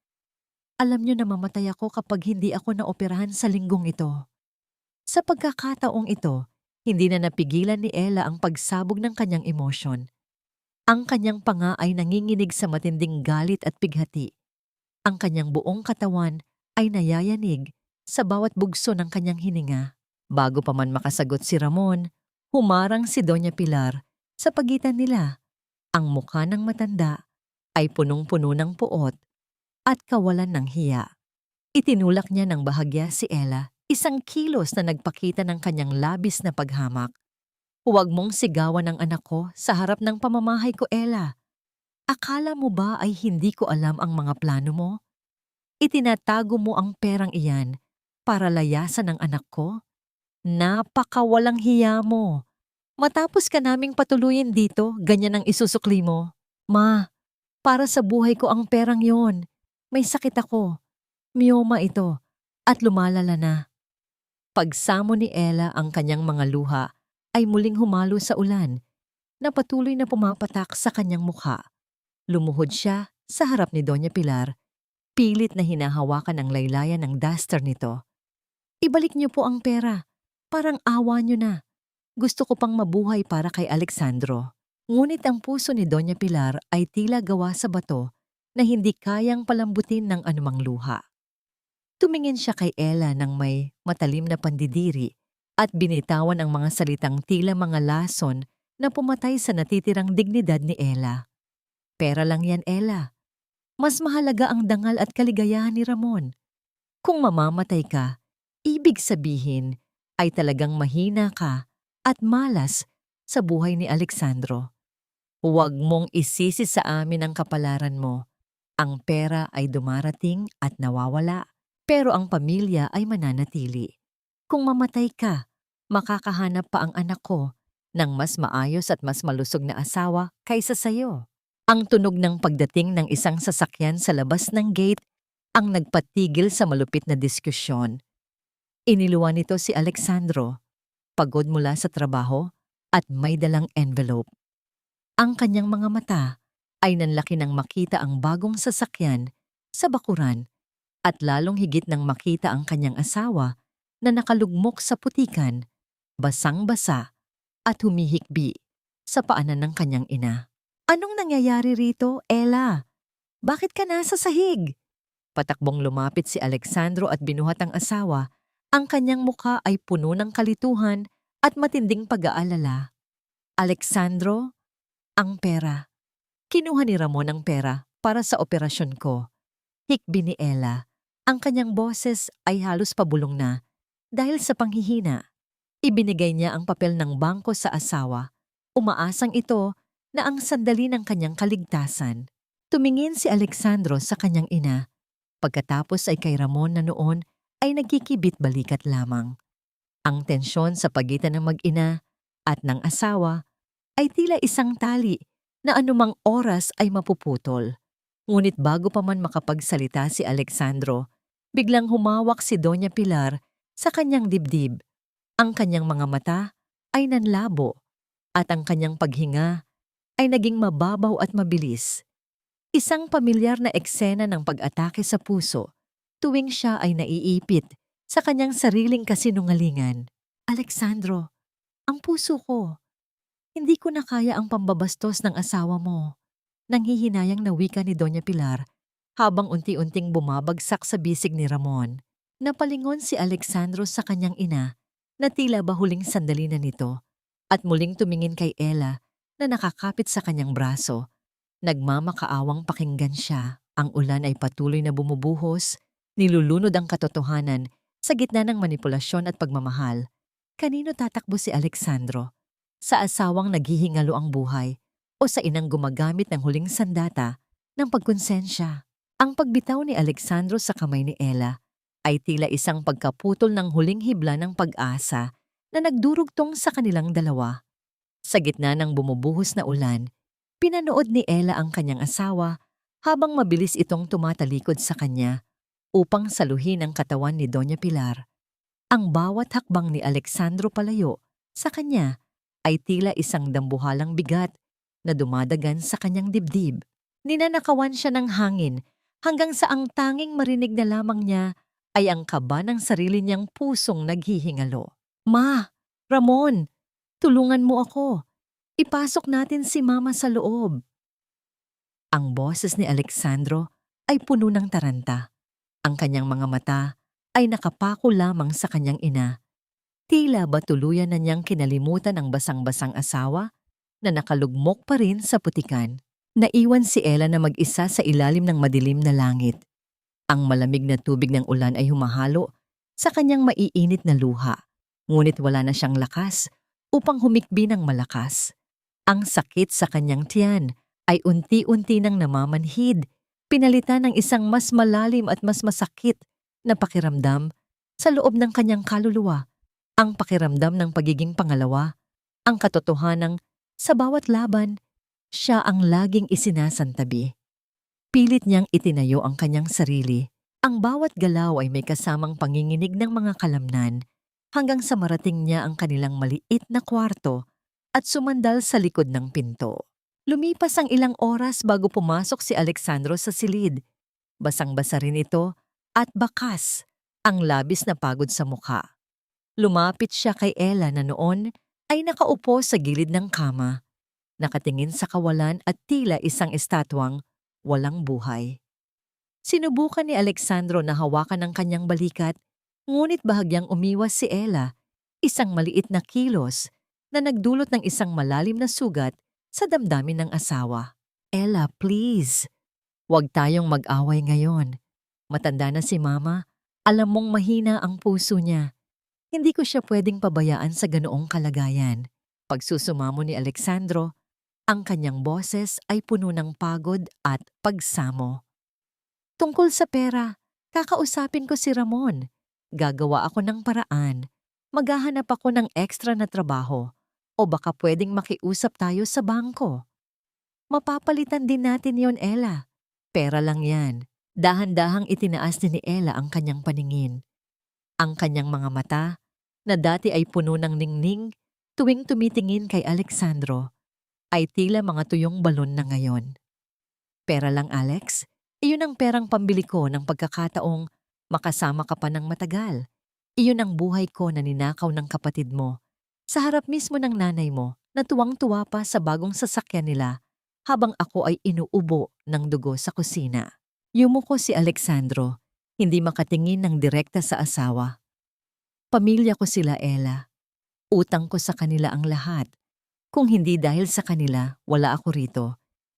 alam niyo na mamatay ako kapag hindi ako naoperahan sa linggong ito. Sa pagkakataong ito, hindi na napigilan ni Ella ang pagsabog ng kanyang emosyon. Ang kanyang panga ay nanginginig sa matinding galit at pighati. Ang kanyang buong katawan ay nayayanig sa bawat bugso ng kanyang hininga. Bago pa man makasagot si Ramon, humarang si Doña Pilar sa pagitan nila. Ang mukha ng matanda ay punong-puno ng puot at kawalan ng hiya. Itinulak niya ng bahagya si Ella, isang kilos na nagpakita ng kanyang labis na paghamak. Huwag mong sigawan ang anak ko sa harap ng pamamahay ko, Ella. Akala mo ba ay hindi ko alam ang mga plano mo? Itinatago mo ang perang iyan para layasan ang anak ko? Napakawalang hiya mo. Matapos ka naming patuluyin dito, ganyan ang isusukli mo. Ma, para sa buhay ko ang perang yon. May sakit ako. Myoma ito. At lumalala na. Pagsamo ni Ella ang kanyang mga luha ay muling humalo sa ulan na patuloy na pumapatak sa kanyang mukha. Lumuhod siya sa harap ni Doña Pilar, pilit na hinahawakan ang laylayan ng duster nito. Ibalik niyo po ang pera. Parang awa niyo na. Gusto ko pang mabuhay para kay Alexandro. Ngunit ang puso ni Doña Pilar ay tila gawa sa bato na hindi kayang palambutin ng anumang luha. Tumingin siya kay Ella ng may matalim na pandidiri at binitawan ang mga salitang tila mga lason na pumatay sa natitirang dignidad ni Ella. Pera lang yan, Ella. Mas mahalaga ang dangal at kaligayahan ni Ramon. Kung mamamatay ka, ibig sabihin ay talagang mahina ka at malas sa buhay ni Alexandro. Huwag mong isisi sa amin ang kapalaran mo. Ang pera ay dumarating at nawawala, pero ang pamilya ay mananatili. Kung mamatay ka, makakahanap pa ang anak ko ng mas maayos at mas malusog na asawa kaysa sayo. Ang tunog ng pagdating ng isang sasakyan sa labas ng gate ang nagpatigil sa malupit na diskusyon. Iniluwan nito si Alexandro, pagod mula sa trabaho at may dalang envelope. Ang kanyang mga mata ay nanlaki nang makita ang bagong sasakyan sa bakuran at lalong higit nang makita ang kanyang asawa na nakalugmok sa putikan, basang-basa at humihikbi sa paanan ng kanyang ina. "Anong nangyayari rito, Ella? Bakit ka nasa sahig?" Patakbong lumapit si Alexandro at binuhat ang asawa. Ang kanyang mukha ay puno ng kalituhan at matinding pag-aalala. "Alexandro, ang pera. Kinuha ni Ramon ang pera para sa operasyon ko." Hikbi ni Ella. Ang kanyang boses ay halos pabulong na dahil sa panghihina. Ibinigay niya ang papel ng bangko sa asawa. Umaasang ito na ang sandali ng kanyang kaligtasan. Tumingin si Alexandro sa kanyang ina. Pagkatapos ay kay Ramon na noon ay nagkikibit balikat lamang. Ang tensyon sa pagitan ng mag-ina at ng asawa ay tila isang tali na anumang oras ay mapuputol. Ngunit bago pa man makapagsalita si Alexandro, biglang humawak si Doña Pilar sa kanyang dibdib. Ang kanyang mga mata ay nanlabo at ang kanyang paghinga ay naging mababaw at mabilis. Isang pamilyar na eksena ng pag-atake sa puso tuwing siya ay naiipit sa kanyang sariling kasinungalingan. "Alexandro, ang puso ko. Hindi ko na kaya ang pambabastos ng asawa mo." Nanghihinayang na wika ni Doña Pilar habang unti-unting bumabagsak sa bisig ni Ramon. Napalingon si Alexandro sa kanyang ina na tila ba huling sandali na nito at muling tumingin kay Ella na nakakapit sa kanyang braso. Nagmamakaawang pakinggan siya. Ang ulan ay patuloy na bumubuhos, nilulunod ang katotohanan sa gitna ng manipulasyon at pagmamahal. Kanino tatakbo si Alexandro? Sa asawang naghihingalo ang buhay o sa inang gumagamit ng huling sandata ng pagkonsensya? Ang pagbitaw ni Alexandro sa kamay ni Ella ay tila isang pagkaputol ng huling hibla ng pag-asa na nagdurugtong sa kanilang dalawa. Sa gitna ng bumubuhos na ulan, pinanood ni Ella ang kanyang asawa habang mabilis itong tumatalikod sa kanya upang saluhin ang katawan ni Doña Pilar. Ang bawat hakbang ni Alexandro palayo sa kanya ay tila isang dambuhalang bigat na dumadagan sa kanyang dibdib. Ninanakawan siya ng hangin hanggang sa ang tanging marinig na lamang niya ay ang kaba ng sarili niyang pusong naghihingalo. "Ma, Ramon, tulungan mo ako. Ipasok natin si Mama sa loob." Ang boses ni Alexandro ay puno ng taranta. Ang kanyang mga mata ay nakapako lamang sa kanyang ina. Tila ba tuluyan na niyang kinalimutan ang basang-basang asawa na nakalugmok pa rin sa putikan. Naiwan si Ella na mag-isa sa ilalim ng madilim na langit. Ang malamig na tubig ng ulan ay humahalo sa kanyang maiinit na luha, ngunit wala na siyang lakas upang humikbi ng malakas. Ang sakit sa kanyang tiyan ay unti-unti nang namamanhid, pinalitan ng isang mas malalim at mas masakit na pakiramdam sa loob ng kanyang kaluluwa. Ang pakiramdam ng pagiging pangalawa, ang katotohanang sa bawat laban, siya ang laging isinasantabi. Pilit niyang itinayo ang kanyang sarili. Ang bawat galaw ay may kasamang panginginig ng mga kalamnan hanggang sa marating niya ang kanilang maliit na kwarto at sumandal sa likod ng pinto. Lumipas ang ilang oras bago pumasok si Alexandro sa silid. Basang-basa rin ito at bakas ang labis na pagod sa mukha. Lumapit siya kay Ella na noon ay nakaupo sa gilid ng kama, nakatingin sa kawalan at tila isang estatwang walang buhay. Sinubukan ni Alexandro na hawakan ang kanyang balikat, ngunit bahagyang umiwas si Ella, isang maliit na kilos na nagdulot ng isang malalim na sugat sa damdamin ng asawa. "Ella, please. Huwag tayong mag-away ngayon. Matanda na si Mama, alam mong mahina ang puso niya. Hindi ko siya pwedeng pabayaan sa ganoong kalagayan." Pagsusumamo ni Alexandro, ang kanyang boses ay puno ng pagod at pagsamo. "Tungkol sa pera, kakausapin ko si Ramon. Gagawa ako ng paraan. Maghahanap ako ng extra na trabaho o baka pwedeng makiusap tayo sa bangko. Mapapalitan din natin yon, Ella. Pera lang yan." Dahan-dahang itinaas ni Ella ang kanyang paningin. Ang kanyang mga mata, na dati ay puno ng ningning tuwing tumitingin kay Alexandro, ay tila mga tuyong balon na ngayon. Pera lang, Alex? Iyon ang perang pambili ko ng pagkakataong makasama ka pa ng matagal. Iyon ang buhay ko na ninakaw ng kapatid mo. Sa harap mismo ng nanay mo na tuwang-tuwa pa sa bagong sasakyan nila habang ako ay inuubo ng dugo sa kusina. Yumuko si Alexandro, hindi makatingin ng direkta sa asawa. Pamilya ko sila, Ella. Utang ko sa kanila ang lahat. Kung hindi dahil sa kanila, wala ako rito.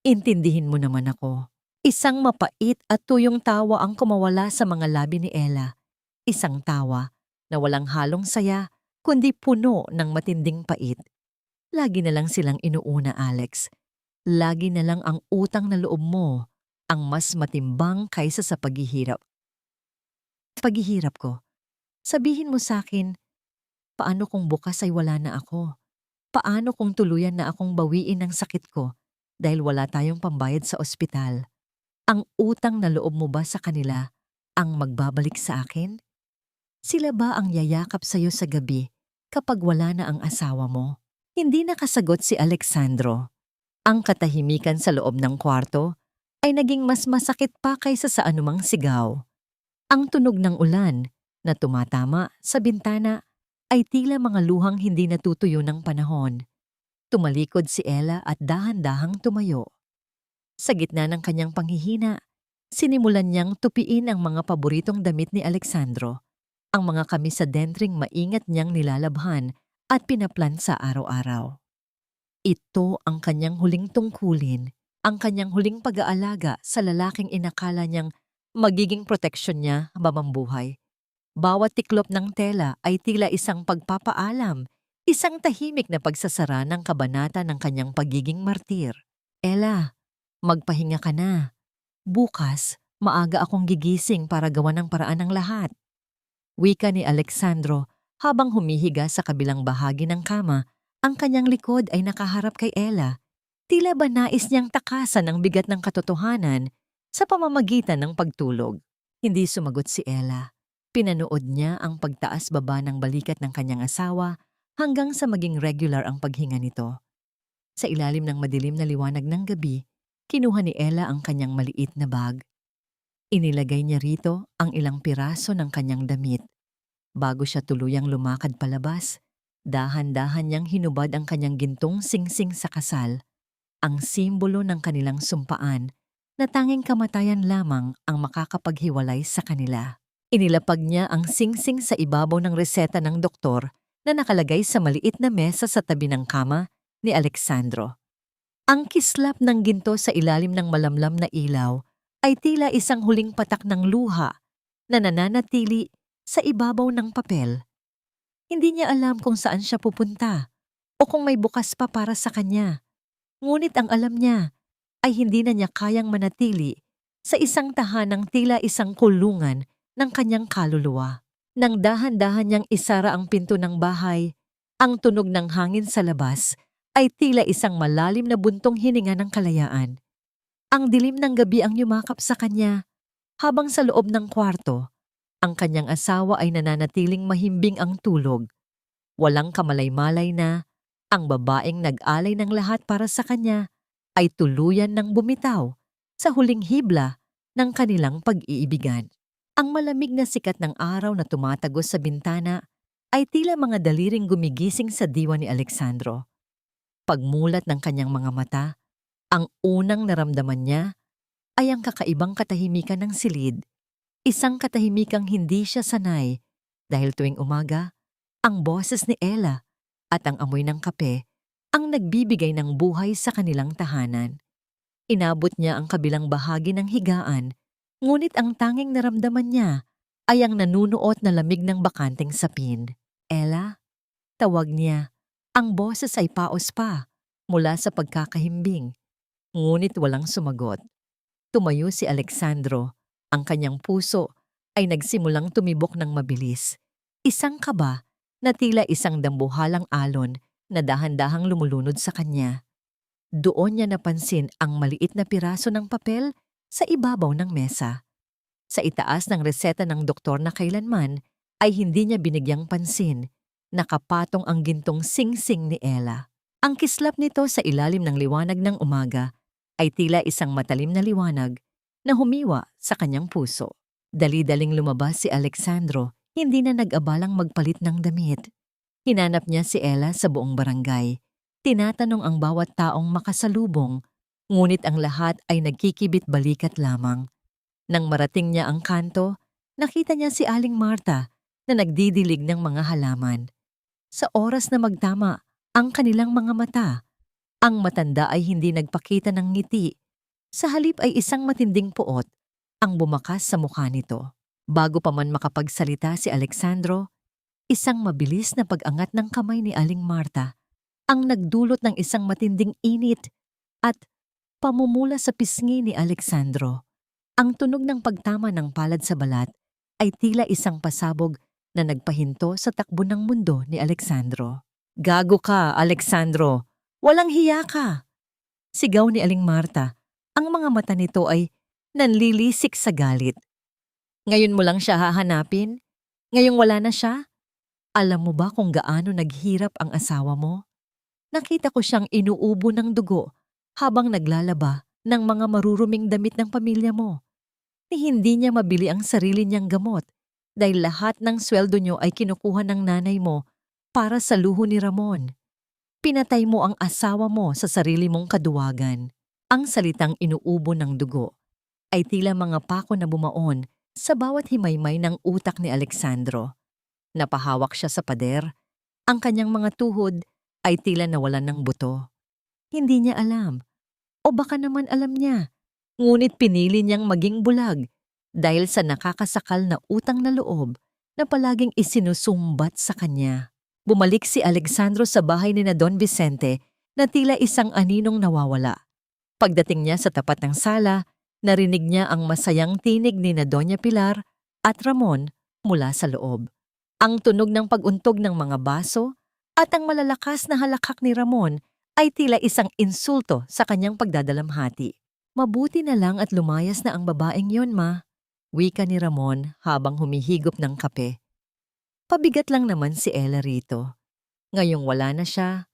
Intindihin mo naman ako. Isang mapait at tuyong tawa ang kumawala sa mga labi ni Ella. Isang tawa na walang halong saya, kundi puno ng matinding pait. Lagi na lang silang inuuna, Alex. Lagi na lang ang utang na loob mo ang mas matimbang kaysa sa paghihirap. Paghihirap ko. Sabihin mo sa akin, paano kung bukas ay wala na ako? Paano kung tuluyan na akong bawiin ang sakit ko dahil wala tayong pambayad sa ospital? Ang utang na loob mo ba sa kanila ang magbabalik sa akin? Sila ba ang yayakap sa'yo sa gabi kapag wala na ang asawa mo? Hindi nakasagot si Alexandro. Ang katahimikan sa loob ng kwarto ay naging mas masakit pa kaysa sa anumang sigaw. Ang tunog ng ulan na tumatama sa bintana ay tila mga luhang hindi natutuyo ng panahon. Tumalikod si Ella at dahan-dahang tumayo. Sa gitna ng kanyang panghihina, sinimulan niyang tupiin ang mga paboritong damit ni Alexandro, ang mga kamis sa dentring maingat niyang nilalabhan at pinaplan sa araw-araw. Ito ang kanyang huling tungkulin, ang kanyang huling pag-aalaga sa lalaking inakala niyang magiging proteksyon niya habang buhay. Bawat tiklop ng tela ay tila isang pagpapaalam, isang tahimik na pagsasara ng kabanata ng kanyang pagiging martir. Ella, magpahinga ka na. Bukas, maaga akong gigising para gawa ng paraan ng lahat. Wika ni Alexandro habang humihiga sa kabilang bahagi ng kama, ang kanyang likod ay nakaharap kay Ella. Tila ba nais niyang takasan ang bigat ng katotohanan sa pamamagitan ng pagtulog. Hindi sumagot si Ella. Pinanood niya ang pagtaas-baba ng balikat ng kanyang asawa hanggang sa maging regular ang paghinga nito. Sa ilalim ng madilim na liwanag ng gabi, kinuha ni Ella ang kanyang maliit na bag. Inilagay niya rito ang ilang piraso ng kanyang damit. Bago siya tuluyang lumakad palabas, dahan-dahan niyang hinubad ang kanyang gintong singsing sa kasal, ang simbolo ng kanilang sumpaan na tanging kamatayan lamang ang makakapaghiwalay sa kanila. Inilapag niya ang singsing sa ibabaw ng reseta ng doktor na nakalagay sa maliit na mesa sa tabi ng kama ni Alexandro. Ang kislap ng ginto sa ilalim ng malamlam na ilaw ay tila isang huling patak ng luha na nananatili sa ibabaw ng papel. Hindi niya alam kung saan siya pupunta o kung may bukas pa para sa kanya. Ngunit ang alam niya ay hindi na niya kayang manatili sa isang tahanang tila isang kulungan ng kanyang kaluluwa. Nang dahan-dahan niyang isara ang pinto ng bahay, ang tunog ng hangin sa labas ay tila isang malalim na buntong hininga ng kalayaan. Ang dilim ng gabi ang yumakap sa kanya, habang sa loob ng kwarto, ang kanyang asawa ay nananatiling mahimbing ang tulog. Walang kamalay-malay na ang babaeng nag-alay ng lahat para sa kanya ay tuluyan ng bumitaw sa huling hibla ng kanilang pag-iibigan. Ang malamig na sikat ng araw na tumatagos sa bintana ay tila mga daliring gumigising sa diwa ni Alexandro. Pagmulat ng kanyang mga mata, ang unang naramdaman niya ay ang kakaibang katahimikan ng silid, isang katahimikang hindi siya sanay dahil tuwing umaga, ang boses ni Ella at ang amoy ng kape ang nagbibigay ng buhay sa kanilang tahanan. Inabot niya ang kabilang bahagi ng higaan, ngunit ang tanging naramdaman niya ay ang nanunuot na lamig ng bakanting sapin. Ella? Tawag niya. Ang boses ay paos pa mula sa pagkakahimbing, ngunit walang sumagot. Tumayo si Alexandro. Ang kanyang puso ay nagsimulang tumibok ng mabilis. Isang kaba na tila isang dambuhalang alon na dahan-dahang lumulunod sa kanya. Doon niya napansin ang maliit na piraso ng papel sa ibabaw ng mesa. Sa itaas ng reseta ng doktor na kailanman ay hindi niya binigyang pansin. Nakapatong ang gintong singsing ni Ella. Ang kislap nito sa ilalim ng liwanag ng umaga ay tila isang matalim na liwanag na humiwa sa kanyang puso. Dali-daling lumabas si Alexandro, hindi na nag-abalang magpalit ng damit. Hinanap niya si Ella sa buong barangay. Tinatanong ang bawat taong makasalubong, ngunit ang lahat ay nagkikibit balikat lamang. Nang marating niya ang kanto, nakita niya si Aling Marta na nagdidilig ng mga halaman. Sa oras na magtama ang kanilang mga mata, ang matanda ay hindi nagpakita ng ngiti. Sa halip ay isang matinding puot ang bumakas sa mukha nito. Bago pa man makapagsalita si Alexandro, isang mabilis na pag-angat ng kamay ni Aling Marta ang nagdulot ng isang matinding init at pamumula sa pisngi ni Alexandro. Ang tunog ng pagtama ng palad sa balat ay tila isang pasabog na nagpahinto sa takbo ng mundo ni Alexandro. "Gago ka, Alexandro! Walang hiya ka!" Sigaw ni Aling Marta. Ang mga mata nito ay nanlilisik sa galit. "Ngayon mo lang siya hahanapin? Ngayong wala na siya? Alam mo ba kung gaano naghirap ang asawa mo? Nakita ko siyang inuubo ng dugo habang naglalaba ng mga maruruming damit ng pamilya mo. Hindi niya mabili ang sarili niyang gamot dahil lahat ng sweldo niyo ay kinukuha ng nanay mo para sa luho ni Ramon. Pinatay mo ang asawa mo sa sarili mong kaduwagan." Ang salitang inuubo ng dugo ay tila mga pako na bumaon sa bawat himaymay ng utak ni Alexandro. Napahawak siya sa pader. Ang kanyang mga tuhod ay tila nawalan ng buto. Hindi niya alam, o baka naman alam niya, ngunit pinili niyang maging bulag dahil sa nakakasakal na utang na loob na palaging isinusumbat sa kanya. Bumalik si Alexandro sa bahay ni na Don Vicente na tila isang aninong nawawala. Pagdating niya sa tapat ng sala, narinig niya ang masayang tinig ni na Doña Pilar at Ramon mula sa loob. Ang tunog ng pag-untog ng mga baso at ang malalakas na halakhak ni Ramon ay tila isang insulto sa kanyang pagdadalamhati. "Mabuti na lang at lumayas na ang babaeng yon, ma," wika ni Ramon habang humihigop ng kape. Pabigat lang naman si Ella rito. Ngayong wala na siya,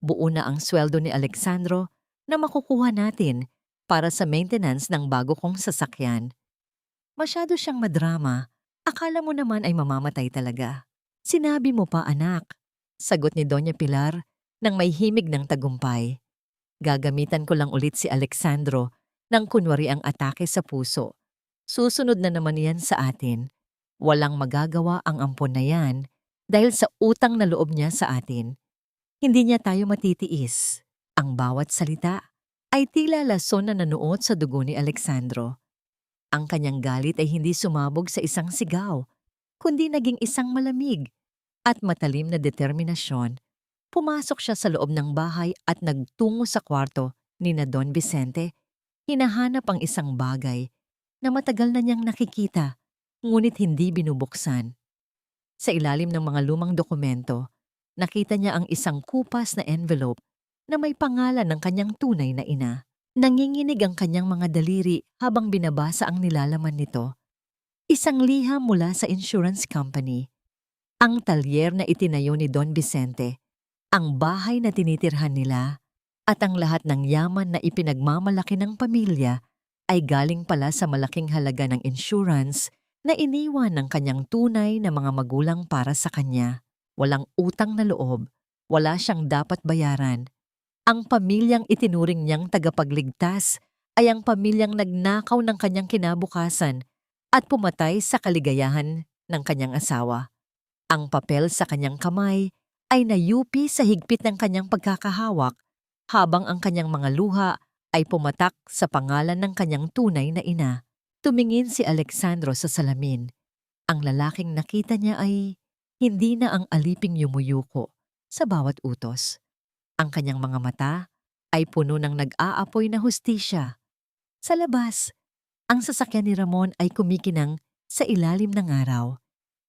buo na ang sweldo ni Alexandro na makukuha natin para sa maintenance ng bago kong sasakyan. Masyado siyang madrama. Akala mo naman ay mamamatay talaga. "Sinabi mo pa, anak," sagot ni Doña Pilar nang may himig ng tagumpay. Gagamitan ko lang ulit si Alexandro nang kunwari ang atake sa puso. Susunod na naman yan sa atin. Walang magagawa ang ampon na yan dahil sa utang na loob niya sa atin. Hindi niya tayo matitiis. Ang bawat salita ay tila lason na nanuot sa dugo ni Alexandro. Ang kanyang galit ay hindi sumabog sa isang sigaw, kundi naging isang malamig at matalim na determinasyon. Pumasok siya sa loob ng bahay at nagtungo sa kwarto ni na Don Vicente. Hinahanap ang isang bagay na matagal na niyang nakikita, ngunit hindi binubuksan. Sa ilalim ng mga lumang dokumento, nakita niya ang isang kupas na envelope na may pangalan ng kanyang tunay na ina. Nanginginig ang kanyang mga daliri habang binabasa ang nilalaman nito. Isang liham mula sa insurance company. Ang talyer na itinayo ni Don Vicente, ang bahay na tinitirhan nila, at ang lahat ng yaman na ipinagmamalaki ng pamilya ay galing pala sa malaking halaga ng insurance na iniwan ng kanyang tunay na mga magulang para sa kanya. Walang utang na loob, wala siyang dapat bayaran. Ang pamilyang itinuring niyang tagapagligtas ay ang pamilyang nagnakaw ng kanyang kinabukasan at pumatay sa kaligayahan ng kanyang asawa. Ang papel sa kanyang kamay ay nayupi sa higpit ng kanyang pagkakahawak habang ang kanyang mga luha ay pumatak sa pangalan ng kanyang tunay na ina. Tumingin si Alexandro sa salamin. Ang lalaking nakita niya ay hindi na ang aliping yumuyuko sa bawat utos. Ang kanyang mga mata ay puno ng nag-aapoy na hustisya. Sa labas, ang sasakyan ni Ramon ay kumikinang sa ilalim ng araw,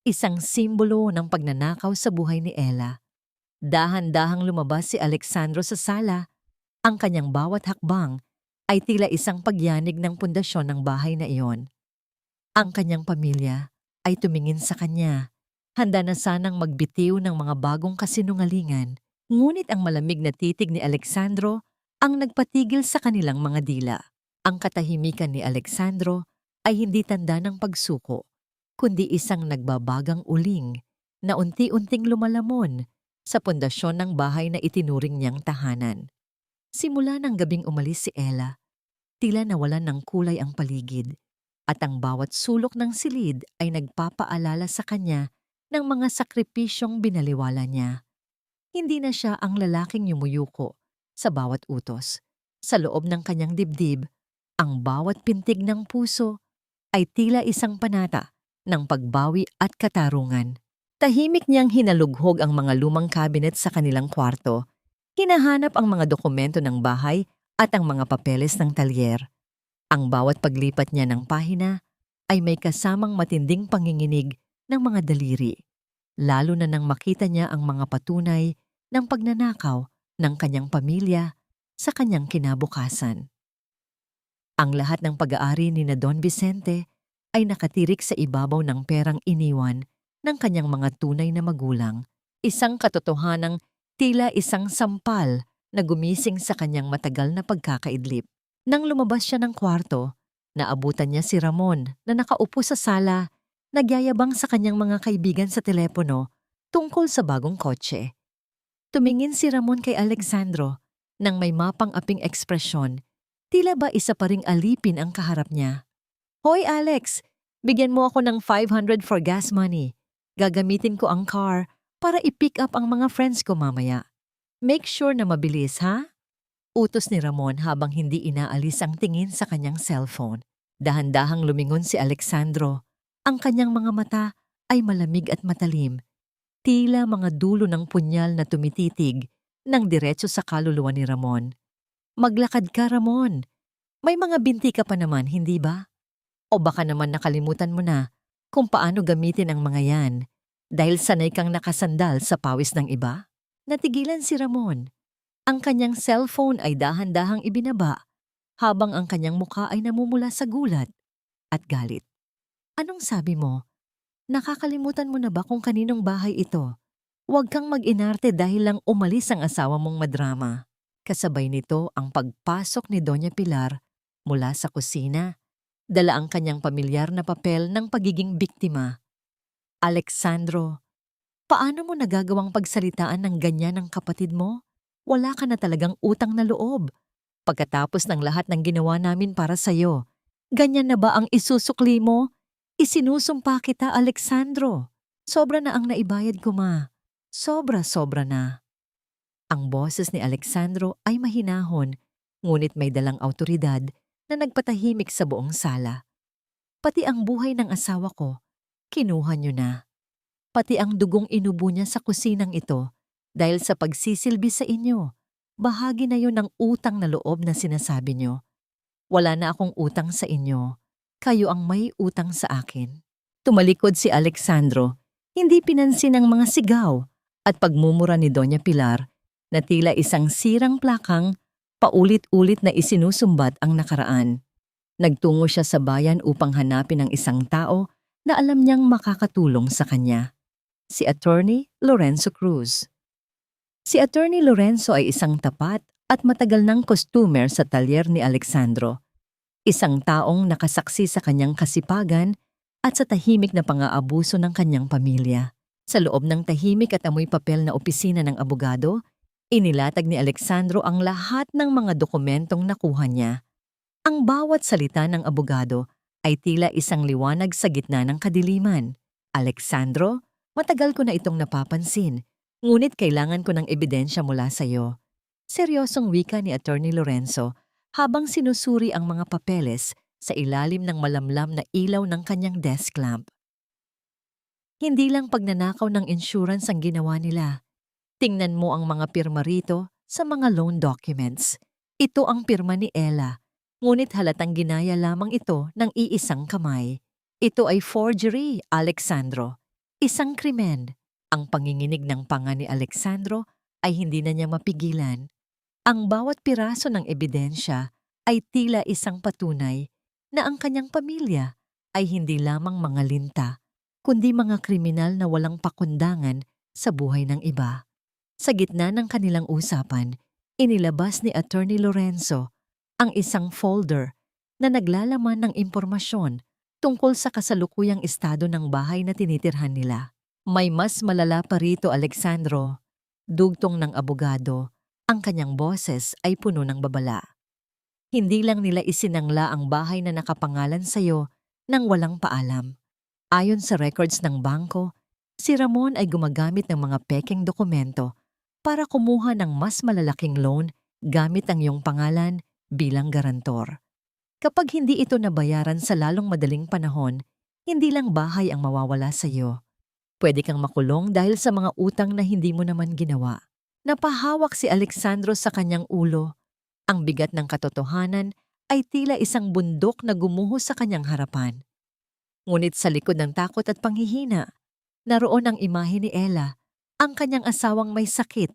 isang simbolo ng pagnanakaw sa buhay ni Ella. Dahan-dahang lumabas si Alexandro sa sala. Ang kanyang bawat hakbang ay tila isang pagyanig ng pundasyon ng bahay na iyon. Ang kanyang pamilya ay tumingin sa kanya, handa na sanang magbitiw ng mga bagong kasinungalingan. Ngunit ang malamig na titig ni Alexandro ang nagpatigil sa kanilang mga dila. Ang katahimikan ni Alexandro ay hindi tanda ng pagsuko, kundi isang nagbabagang uling na unti-unting lumalamon sa pundasyon ng bahay na itinuring niyang tahanan. Simula ng gabing umalis si Ella, tila nawalan ng kulay ang paligid at ang bawat sulok ng silid ay nagpapaalala sa kanya ng mga sakripisyong binaliwala niya. Hindi na siya ang lalaking yumuyuko sa bawat utos. Sa loob ng kanyang dibdib, ang bawat pintig ng puso ay tila isang panata ng pagbawi at katarungan. Tahimik niyang hinalughog ang mga lumang cabinet sa kanilang kwarto. Hinahanap ang mga dokumento ng bahay at ang mga papeles ng talyer. Ang bawat paglipat niya ng pahina ay may kasamang matinding panginginig ng mga daliri, lalo na nang makita niya ang mga patunay ng pagnanakaw ng kanyang pamilya sa kanyang kinabukasan. Ang lahat ng pag-aari ni na Don Vicente ay nakatirik sa ibabaw ng perang iniwan ng kanyang mga tunay na magulang, isang katotohanang tila isang sampal na gumising sa kanyang matagal na pagkakaidlip. Nang lumabas siya ng kwarto, naabutan niya si Ramon na nakaupo sa sala, nagyayabang sa kanyang mga kaibigan sa telepono tungkol sa bagong kotse. Tumingin si Ramon kay Alexandro nang may mapang-aping ekspresyon, tila ba isa pa ring alipin ang kaharap niya. "Hoy Alex, bigyan mo ako ng 500 for gas money. Gagamitin ko ang car para i-pick up ang mga friends ko mamaya. Make sure na mabilis, ha?" Utos ni Ramon habang hindi inaalis ang tingin sa kanyang cellphone. Dahan-dahang lumingon si Alexandro. Ang kanyang mga mata ay malamig at matalim, tila mga dulo ng punyal na tumititig ng diretso sa kaluluwa ni Ramon. "Maglakad ka, Ramon. May mga binti ka pa naman, hindi ba? O baka naman nakalimutan mo na kung paano gamitin ang mga yan dahil sanay kang nakasandal sa pawis ng iba?" Natigilan si Ramon. Ang kanyang cellphone ay dahan-dahang ibinaba habang ang kanyang mukha ay namumula sa gulat at galit. "Anong sabi mo? Nakakalimutan mo na ba kung kaninong bahay ito? Huwag kang mag-inarte dahil lang umalis ang asawa mong madrama." Kasabay nito ang pagpasok ni Doña Pilar mula sa kusina. Dala ang kanyang pamilyar na papel ng pagiging biktima. "Alexandro, paano mo nagagawang pagsalitaan ng ganyan ng kapatid mo? Wala ka na talagang utang na loob. Pagkatapos ng lahat ng ginawa namin para sa'yo, ganyan na ba ang isusukli mo? Isinusumpa kita, Alexandro. Sobra na ang naibayad ko, ma. Sobra-sobra na." Ang boses ni Alexandro ay mahinahon, ngunit may dalang awtoridad na nagpatahimik sa buong sala. "Pati ang buhay ng asawa ko, kinuha niyo na. Pati ang dugong inubo niya sa kusinang ito dahil sa pagsisilbi sa inyo. Bahagi na yun ng utang na loob na sinasabi niyo. Wala na akong utang sa inyo. Kayo ang may utang sa akin." Tumalikod si Alexandro, hindi pinansin ang mga sigaw at pagmumura ni Doña Pilar na tila isang sirang plakang paulit-ulit na isinusumbat ang nakaraan. Nagtungo siya sa bayan upang hanapin ang isang tao na alam niyang makakatulong sa kanya. Si Attorney Lorenzo Cruz. Si Attorney Lorenzo ay isang tapat at matagal ng customer sa talyer ni Alexandro. Isang taong nakasaksi sa kanyang kasipagan at sa tahimik na pang-aabuso ng kanyang pamilya. Sa loob ng tahimik at amoy papel na opisina ng abogado, inilatag ni Alexandro ang lahat ng mga dokumentong nakuha niya. Ang bawat salita ng abogado ay tila isang liwanag sa gitna ng kadiliman. "Alexandro, matagal ko na itong napapansin, ngunit kailangan ko ng ebidensya mula sa iyo." Seryosong wika ni Attorney Lorenzo habang sinusuri ang mga papeles sa ilalim ng malamlam na ilaw ng kanyang desk lamp. Hindi lang pagnanakaw ng insurance ang ginawa nila. Tingnan mo ang mga pirma rito sa mga loan documents. Ito ang pirma ni Ella, ngunit halatang ginaya lamang ito ng iisang kamay. Ito ay forgery, Alexandro. Isang krimen. Ang panginginig ng panga ni Alexandro ay hindi na niya mapigilan. Ang bawat piraso ng ebidensya ay tila isang patunay na ang kanyang pamilya ay hindi lamang mga linta, kundi mga kriminal na walang pakundangan sa buhay ng iba. Sa gitna ng kanilang usapan, Inilabas ni Attorney Lorenzo ang isang folder na naglalaman ng impormasyon tungkol sa kasalukuyang estado ng bahay na tinitirhan nila. May mas malala pa rito, Alexandro. Dugtong ng abogado, ang kanyang boses ay puno ng babala. Hindi lang nila isinangla ang bahay na nakapangalan sa'yo nang walang paalam. Ayon sa records ng bangko, si Ramon ay gumagamit ng mga pekeng dokumento para kumuha ng mas malalaking loan gamit ang iyong pangalan bilang garantor. Kapag hindi ito nabayaran sa lalong madaling panahon, hindi lang bahay ang mawawala sa iyo. Pwede kang makulong dahil sa mga utang na hindi mo naman ginawa. Napahawak si Alexandro sa kanyang ulo. Ang bigat ng katotohanan ay tila isang bundok na gumuho sa kanyang harapan. Ngunit sa likod ng takot at panghihina, naroon ang imahe ni Ella, ang kanyang asawang may sakit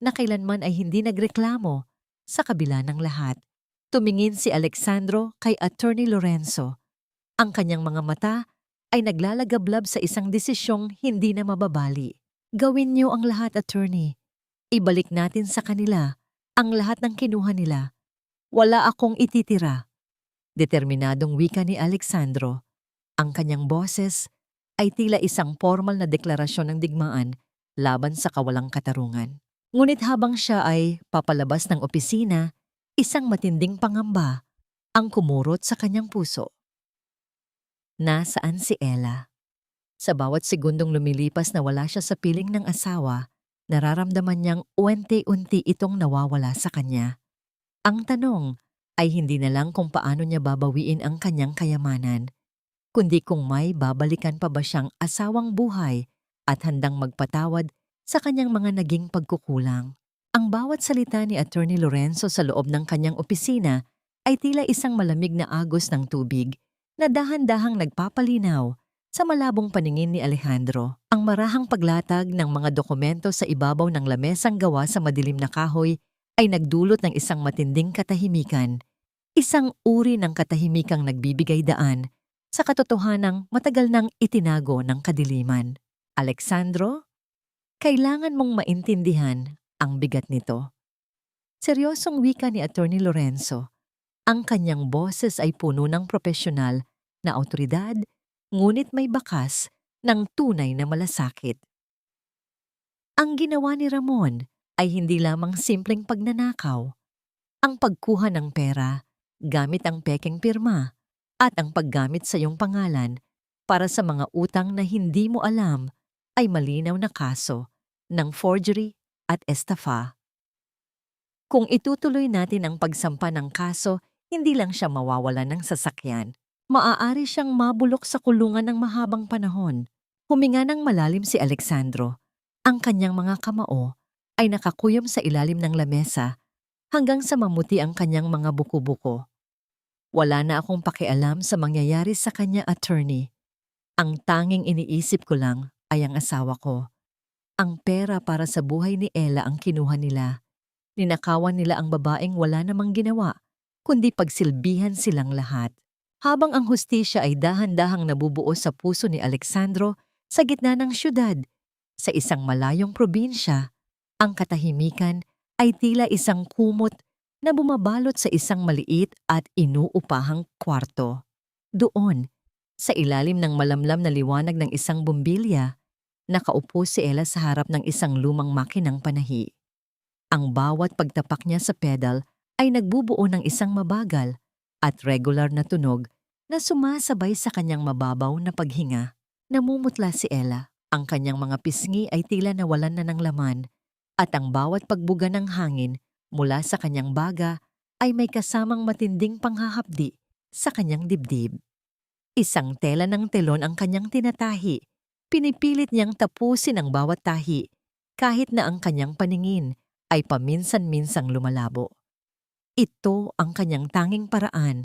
na kailanman ay hindi nagreklamo. Sa kabila ng lahat, tumingin si Alexandro kay Attorney Lorenzo. Ang kanyang mga mata ay naglalagablab sa isang desisyong hindi na mababali. Gawin niyo ang lahat, Attorney. Ibalik natin sa kanila ang lahat ng kinuha nila. Wala akong ititira. Determinadong wika ni Alexandro. Ang kanyang boses ay tila isang formal na deklarasyon ng digmaan laban sa kawalang katarungan. Ngunit habang siya ay papalabas ng opisina, isang matinding pangamba ang kumurot sa kanyang puso. Nasaan si Ella? Sa bawat segundong lumilipas na wala siya sa piling ng asawa, nararamdaman niyang unti-unti itong nawawala sa kanya. Ang tanong ay hindi na lang kung paano niya babawiin ang kanyang kayamanan, kundi kung may babalikan pa ba siyang asawang buhay at handang magpatawad sa kanyang mga naging pagkukulang. Ang bawat salita ni Attorney Lorenzo sa loob ng kanyang opisina ay tila isang malamig na agos ng tubig na dahan-dahang nagpapalinaw sa malabong paningin ni Alejandro. Ang marahang paglatag ng mga dokumento sa ibabaw ng lamesang gawa sa madilim na kahoy ay nagdulot ng isang matinding katahimikan, isang uri ng katahimikang nagbibigay daan sa katotohanang matagal nang itinago ng kadiliman. Alexandro, kailangan mong maintindihan ang bigat nito. Seryosong wika ni Attorney Lorenzo. Ang kanyang boses ay puno ng propesyonal na awtoridad, ngunit may bakas ng tunay na malasakit. Ang ginawa ni Ramon ay hindi lamang simpleng pagnanakaw. Ang pagkuha ng pera gamit ang pekeng pirma at ang paggamit sa iyong pangalan para sa mga utang na hindi mo alam ay malinaw na kaso ng forgery at estafa. Kung itutuloy natin ang pagsampa ng kaso, hindi lang siya mawawala ng sasakyan. Maaari siyang mabulok sa kulungan ng mahabang panahon. Huminga ng malalim si Alexandro. Ang kanyang mga kamao ay nakakuyom sa ilalim ng lamesa hanggang sa mamuti ang kanyang mga buko-buko. Wala na akong pakialam sa mangyayari sa kanya, Attorney. Ang tanging iniisip ko lang ay ang asawa ko. Ang pera para sa buhay ni Ella ang kinuha nila. Ninakawan nila ang babaeng wala namang ginawa, kundi pagsilbihan silang lahat. Habang ang hustisya ay dahan-dahang nabubuo sa puso ni Alexandro sa gitna ng syudad, sa isang malayong probinsya, ang katahimikan ay tila isang kumot na bumabalot sa isang maliit at inuupahang kwarto. Doon, sa ilalim ng malamlam na liwanag ng isang bumbilya, nakaupo si Ella sa harap ng isang lumang makinang panahi. Ang bawat pagtapak niya sa pedal ay nagbubuo ng isang mabagal at regular na tunog na sumasabay sa kanyang mababaw na paghinga. Namumutla si Ella. Ang kanyang mga pisngi ay tila nawalan na ng laman at ang bawat pagbuga ng hangin mula sa kanyang baga ay may kasamang matinding panghahapdi sa kanyang dibdib. Isang tela ng telon ang kanyang tinatahi. Pinipilit niyang tapusin ang bawat tahi kahit na ang kanyang paningin ay paminsan-minsang lumalabo. Ito ang kanyang tanging paraan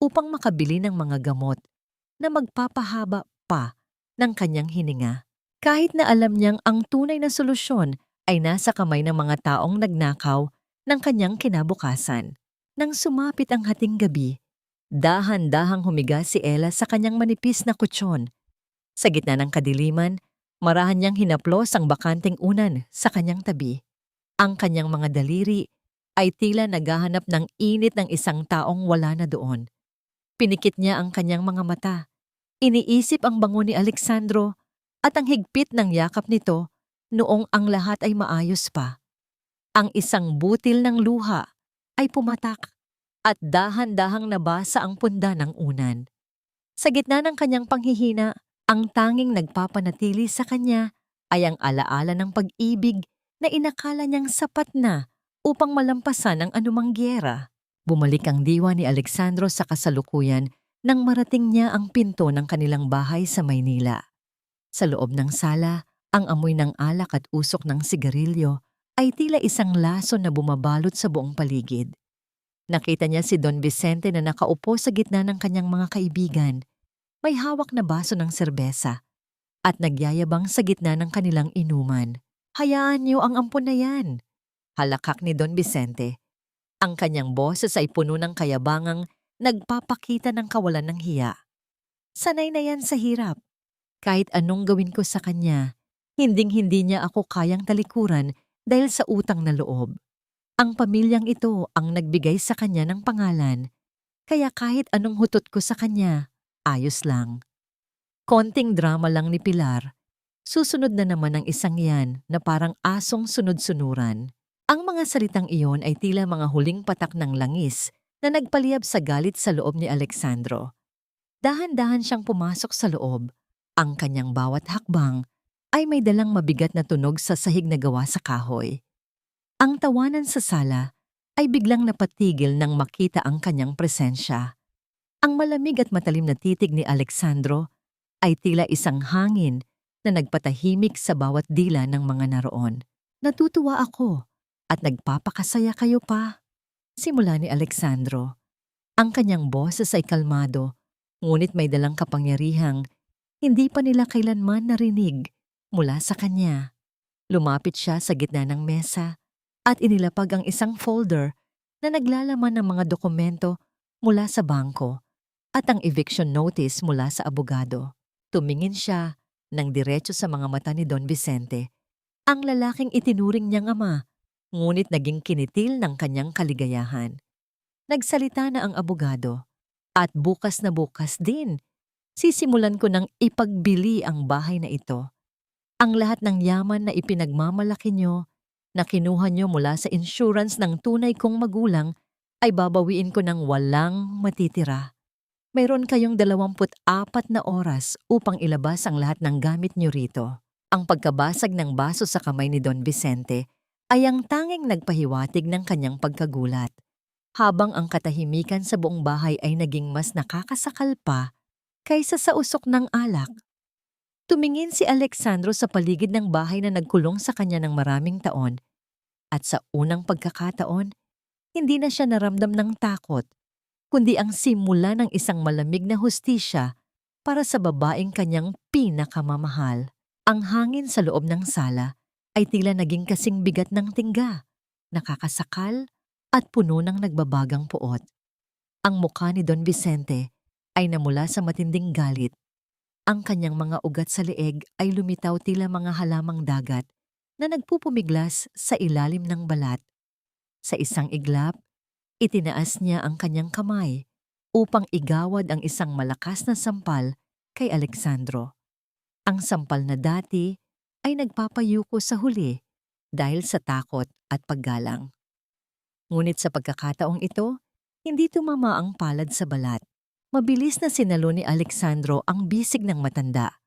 upang makabili ng mga gamot na magpapahaba pa ng kanyang hininga. Kahit na alam niyang ang tunay na solusyon ay nasa kamay ng mga taong nagnakaw ng kanyang kinabukasan. Nang sumapit ang hating gabi, dahan-dahang humiga si Ella sa kanyang manipis na kutsyon. Sa gitna ng kadiliman, marahan niyang hinaplos ang bakanteng unan sa kanyang tabi. Ang kanyang mga daliri ay tila naghahanap ng init ng isang taong wala na doon. Pinikit niya ang kanyang mga mata. Iniisip ang bango ni Alexandro at ang higpit ng yakap nito noong ang lahat ay maayos pa. Ang isang butil ng luha ay pumatak at dahan-dahang nabasa ang punda ng unan. Sa gitna ng kanyang panghihina, ang tanging nagpapanatili sa kanya ay ang alaala ng pag-ibig na inakala niyang sapat na upang malampasan ang anumang giyera. Bumalik ang diwa ni Alexandro sa kasalukuyan nang marating niya ang pinto ng kanilang bahay sa Maynila. Sa loob ng sala, ang amoy ng alak at usok ng sigarilyo ay tila isang laso na bumabalot sa buong paligid. Nakita niya si Don Vicente na nakaupo sa gitna ng kanyang mga kaibigan. May hawak na baso ng serbesa at nagyayabang sa gitna ng kanilang inuman. "Hayaan niyo ang ampon na yan," halakak ni Don Vicente. Ang kanyang boses ay puno ng kayabangang nagpapakita ng kawalan ng hiya. Sanay na yan sa hirap. Kahit anong gawin ko sa kanya, hinding-hindi niya ako kayang talikuran dahil sa utang na loob. Ang pamilyang ito ang nagbigay sa kanya ng pangalan, kaya kahit anong hutot ko sa kanya, ayos lang. Konting drama lang ni Pilar. Susunod na naman ang isang yan na parang asong sunod-sunuran. Ang mga salitang iyon ay tila mga huling patak ng langis na nagpaliyab sa galit sa loob ni Alexandro. Dahan-dahan siyang pumasok sa loob. Ang kanyang bawat hakbang ay may dalang mabigat na tunog sa sahig na gawa sa kahoy. Ang tawanan sa sala ay biglang napatigil nang makita ang kanyang presensya. Ang malamig at matalim na titig ni Alexandro ay tila isang hangin na nagpatahimik sa bawat dila ng mga naroon. "Natutuwa ako at nagpapakasaya kayo pa," simula ni Alexandro. Ang kanyang boses ay kalmado, ngunit may dalang kapangyarihang hindi pa nila kailanman narinig mula sa kanya. Lumapit siya sa gitna ng mesa at inilapag ang isang folder na naglalaman ng mga dokumento mula sa bangko at ang eviction notice mula sa abogado. Tumingin siya ng diretso sa mga mata ni Don Vicente, ang lalaking itinuring niyang ama, ngunit naging kinitil ng kanyang kaligayahan. Nagsalita na ang abogado, at bukas na bukas din, sisimulan ko ng ipagbili ang bahay na ito. Ang lahat ng yaman na ipinagmamalaki nyo, na kinuha nyo mula sa insurance ng tunay kong magulang, ay babawiin ko ng walang matitira. Mayroon kayong 24 na oras upang ilabas ang lahat ng gamit nyo rito. Ang pagkabasag ng baso sa kamay ni Don Vicente ay ang tanging nagpahiwatig ng kanyang pagkagulat, habang ang katahimikan sa buong bahay ay naging mas nakakasakal pa kaysa sa usok ng alak. Tumingin si Alexandro sa paligid ng bahay na nagkulong sa kanya ng maraming taon, at sa unang pagkakataon, hindi na siya naramdam ng takot, kundi ang simula ng isang malamig na hustisya para sa babaeng kanyang pinakamamahal. Ang hangin sa loob ng sala ay tila naging kasing bigat ng tingga, nakakasakal at puno ng nagbabagang puot. Ang mukha ni Don Vicente ay namula sa matinding galit. Ang kanyang mga ugat sa leeg ay lumitaw tila mga halamang dagat na nagpupumiglas sa ilalim ng balat. Sa isang iglap, itinaas niya ang kanyang kamay upang igawad ang isang malakas na sampal kay Alexandro. Ang sampal na dati ay nagpapayuko sa huli dahil sa takot at paggalang. Ngunit sa pagkakataong ito, hindi tumama ang palad sa balat. Mabilis na sinalo ni Alexandro ang bisig ng matanda.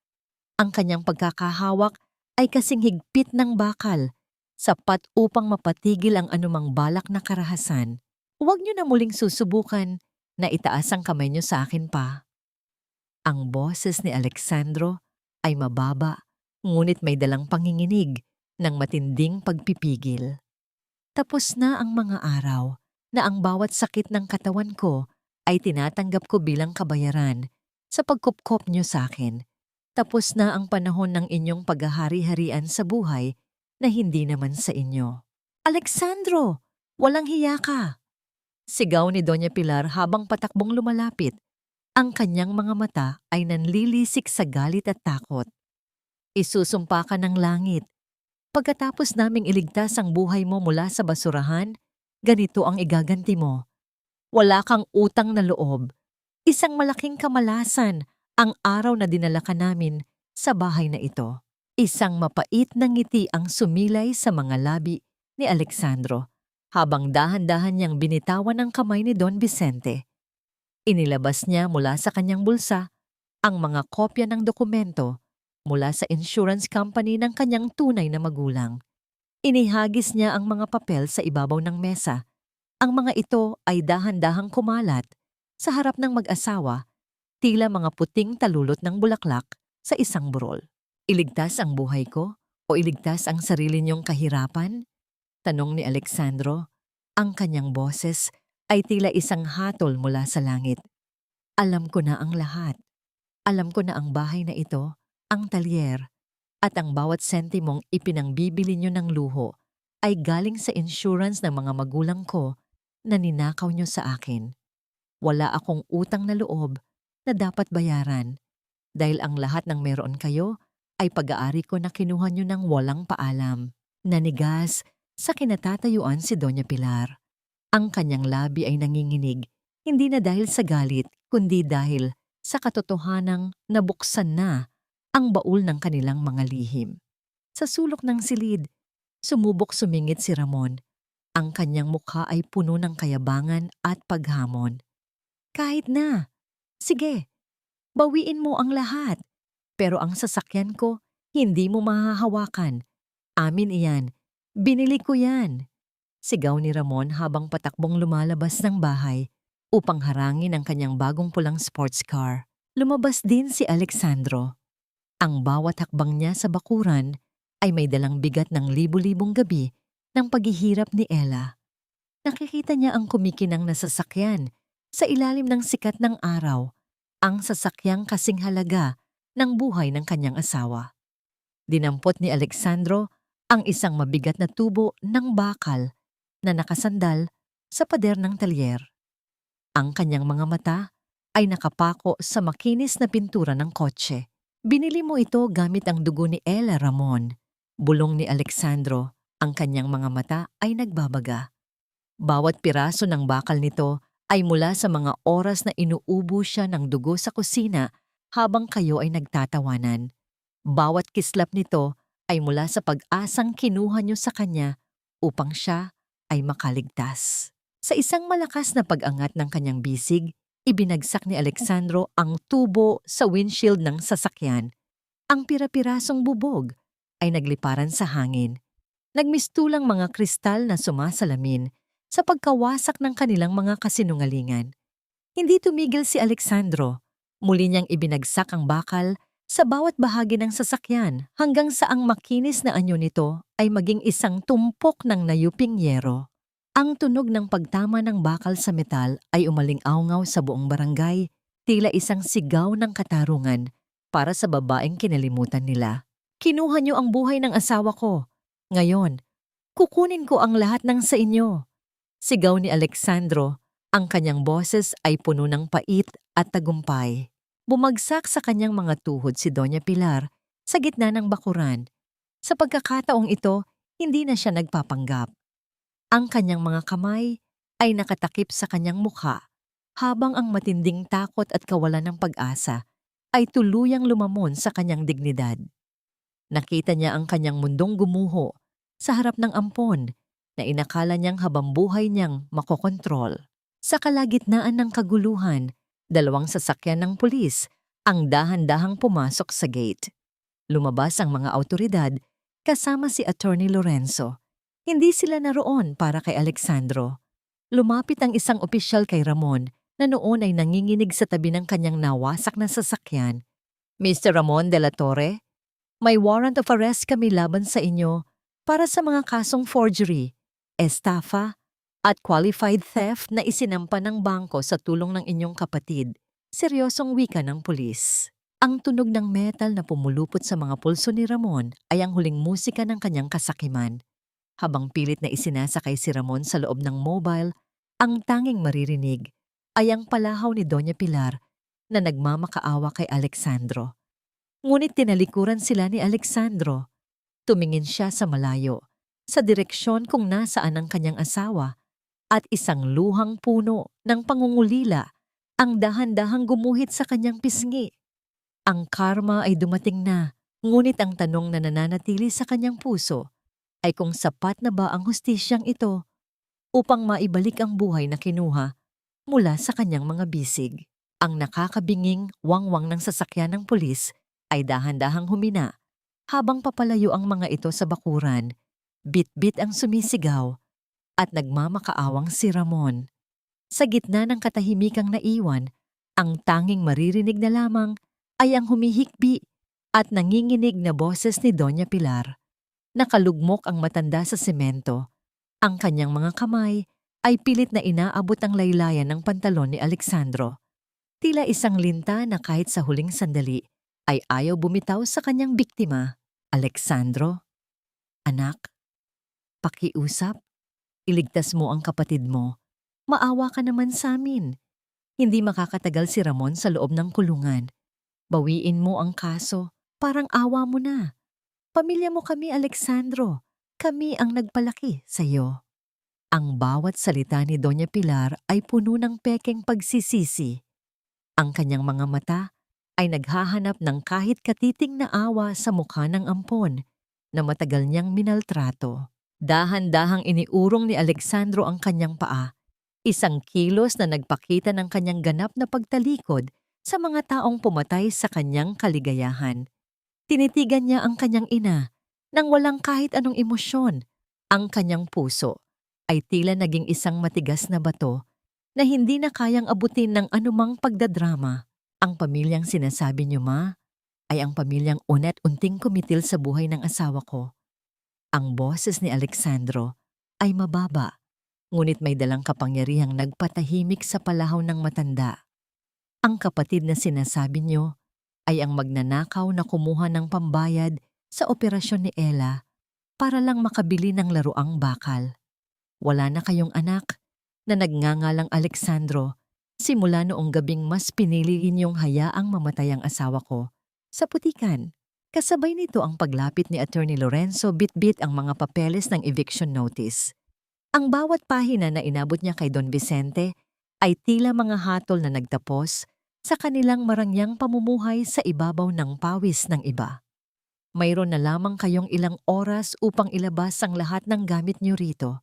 Ang kanyang pagkakahawak ay kasing higpit ng bakal, sapat upang mapatigil ang anumang balak na karahasan. "Huwag niyo na muling susubukan na itaas ang kamay niyo sa akin pa." Ang boses ni Alexandro ay mababa, ngunit may dalang panginginig ng matinding pagpipigil. "Tapos na ang mga araw na ang bawat sakit ng katawan ko ay tinatanggap ko bilang kabayaran sa pagkupkop niyo sa akin. Tapos na ang panahon ng inyong paghahari-harian sa buhay na hindi naman sa inyo." "Alexandro, walang hiya ka!" sigaw ni Doña Pilar habang patakbong lumalapit. Ang kanyang mga mata ay nanlilisik sa galit at takot. "Isusumpa ka ng langit. Pagkatapos naming iligtas ang buhay mo mula sa basurahan, ganito ang igaganti mo. Wala kang utang na loob. Isang malaking kamalasan ang araw na dinala ka namin sa bahay na ito. Isang mapait na ngiti ang sumilay sa mga labi ni Alexandro habang dahan-dahan niyang binitawan ang kamay ni Don Vicente. Inilabas niya mula sa kanyang bulsa ang mga kopya ng dokumento mula sa insurance company ng kanyang tunay na magulang. Inihagis niya ang mga papel sa ibabaw ng mesa. Ang mga ito ay dahan-dahang kumalat sa harap ng mag-asawa, tila mga puting talulot ng bulaklak sa isang burol. Iligtas ang buhay ko o iligtas ang sarili niyong kahirapan? Tanong ni Alexandro. Ang kanyang boses ay tila isang hatol mula sa langit. Alam ko na ang lahat. Alam ko na ang bahay na ito, ang talyer, at ang bawat sentimong ipinangbibili niyo ng luho ay galing sa insurance ng mga magulang ko na ninakaw niyo sa akin. Wala akong utang na loob na dapat bayaran dahil ang lahat ng meron kayo ay pag-aari ko na kinuha niyo ng walang paalam. Nanigas sa kinatatayuan si Doña Pilar. Ang kanyang labi ay nanginginig, hindi na dahil sa galit, kundi dahil sa katotohanang nabuksan na ang baul ng kanilang mga lihim. Sa sulok ng silid, sumubok sumingit si Ramon. Ang kanyang mukha ay puno ng kayabangan at paghamon. Kahit na. Sige, bawiin mo ang lahat. Pero ang sasakyan ko, hindi mo mahahawakan. Amin iyan. Binili ko yan. Sigaw ni Ramon habang patakbong lumalabas ng bahay upang harangin ang kanyang bagong pulang sports car. Lumabas din si Alexandro. Ang bawat hakbang niya sa bakuran ay may dalang bigat ng libu-libong gabi ng paghihirap ni Ella. Nakikita niya ang kumikinang na sasakyan sa ilalim ng sikat ng araw, ang sasakyang kasing halaga ng buhay ng kanyang asawa. Dinampot ni Alexandro ang isang mabigat na tubo ng bakal na nakasandal sa pader ng talyer. Ang kanyang mga mata ay nakapako sa makinis na pintura ng kotse. Binili mo ito gamit ang dugo ni Ella, Ramon. Bulong ni Alexandro, ang kanyang mga mata ay nagbabaga. Bawat piraso ng bakal nito ay mula sa mga oras na inuubo siya ng dugo sa kusina habang kayo ay nagtatawanan. Bawat kislap nito ay mula sa pag-asang kinuha niyo sa kanya upang siya ay makaligtas. Sa isang malakas na pag-angat ng kanyang bisig, ibinagsak ni Alexandro ang tubo sa windshield ng sasakyan. Ang pira-pirasong bubog ay nagliparan sa hangin. Nagmistulang mga kristal na sumasalamin sa pagkawasak ng kanilang mga kasinungalingan. Hindi tumigil si Alexandro. Muli niyang ibinagsak ang bakal sa bawat bahagi ng sasakyan hanggang sa ang makinis na anyo nito ay maging isang tumpok ng nayuping yero. Ang tunog ng pagtama ng bakal sa metal ay umaling-awngaw sa buong barangay, tila isang sigaw ng katarungan para sa babaeng kinalimutan nila. Kinuha niyo ang buhay ng asawa ko. Ngayon, kukunin ko ang lahat ng sa inyo. Sigaw ni Alexandro, ang kanyang boses ay puno ng pait at tagumpay. Bumagsak sa kanyang mga tuhod si Doña Pilar sa gitna ng bakuran. Sa pagkakataong ito, hindi na siya nagpapanggap. Ang kanyang mga kamay ay nakatakip sa kanyang mukha habang ang matinding takot at kawalan ng pag-asa ay tuluyang lumamon sa kanyang dignidad. Nakita niya ang kanyang mundong gumuho sa harap ng ampon na inakala niyang habambuhay niyang makokontrol. Sa kalagitnaan ng kaguluhan, dalawang sasakyan ng pulis ang dahan-dahang pumasok sa gate. Lumabas ang mga awtoridad kasama si Attorney Lorenzo. Hindi sila naroon para kay Alexandro. Lumapit ang isang opisyal kay Ramon na noon ay nanginginig sa tabi ng kanyang nawasak na sasakyan. Mr. Ramon de la Torre, may warrant of arrest kami laban sa inyo para sa mga kasong forgery, estafa, at qualified theft na isinampa ng bangko sa tulong ng inyong kapatid. Seryosong wika ng pulis. Ang tunog ng metal na pumulupot sa mga pulso ni Ramon ay ang huling musika ng kanyang kasakiman. Habang pilit na isinasakay si Ramon sa loob ng mobile, ang tanging maririnig ay ang palahaw ni Doña Pilar na nagmamakaawa kay Alexandro. Ngunit tinalikuran sila ni Alexandro. Tumingin siya sa malayo, sa direksyon kung nasaan ang kanyang asawa, at isang luhang puno ng pangungulila ang dahan-dahang gumuhit sa kanyang pisngi. Ang karma ay dumating na, ngunit ang tanong na nananatili sa kanyang puso ay kung sapat na ba ang hustisyang ito upang maibalik ang buhay na kinuha mula sa kanyang mga bisig. Ang nakakabinging wangwang ng sasakyan ng pulis ay dahan-dahang humina habang papalayo ang mga ito sa bakuran. Bit-bit ang sumisigaw at nagmamakaawang si Ramon. Sa gitna ng katahimikang naiwan, ang tanging maririnig na lamang ay ang humihikbi at nanginginig na boses ni Doña Pilar. Nakalugmok ang matanda sa semento. Ang kanyang mga kamay ay pilit na inaabot ang laylayan ng pantalon ni Alexandro. Tila isang linta na kahit sa huling sandali ay ayaw bumitaw sa kanyang biktima. Alexandro, anak, pakiusap, iligtas mo ang kapatid mo. Maawa ka naman sa amin. Hindi makakatagal si Ramon sa loob ng kulungan. Bawiin mo ang kaso, parang awa mo na. Pamilya mo kami, Alexandro. Kami ang nagpalaki sa iyo. Ang bawat salita ni Doña Pilar ay puno ng pekeng pagsisisi. Ang kanyang mga mata ay naghahanap ng kahit katiting na awa sa mukha ng ampon na matagal niyang minaltrato. Dahan-dahang iniurong ni Alexandro ang kanyang paa, isang kilos na nagpakita ng kanyang ganap na pagtalikod sa mga taong pumatay sa kanyang kaligayahan. Tinitigan niya ang kanyang ina nang walang kahit anong emosyon. Ang kanyang puso ay tila naging isang matigas na bato na hindi na kayang abutin ng anumang pagdadrama. Ang pamilyang sinasabi niyo, Ma, ay ang pamilyang unet-unting kumitil sa buhay ng asawa ko. Ang boses ni Alexandro ay mababa, ngunit may dalang kapangyarihang nagpatahimik sa palahaw ng matanda. Ang kapatid na sinasabi niyo ay ang magnanakaw na kumuha ng pambayad sa operasyon ni Ella para lang makabili ng laruang bakal. Wala na kayong anak na nagngangalang Alexandro simula noong gabing mas pinili ninyong hayaang mamatay ang asawa ko sa putikan. Kasabay nito ang paglapit ni Attorney Lorenzo bit-bit ang mga papeles ng eviction notice. Ang bawat pahina na inabot niya kay Don Vicente ay tila mga hatol na nagtapos sa kanilang marangyang pamumuhay sa ibabaw ng pawis ng iba. Mayroon na lamang kayong ilang oras upang ilabas ang lahat ng gamit niyo rito.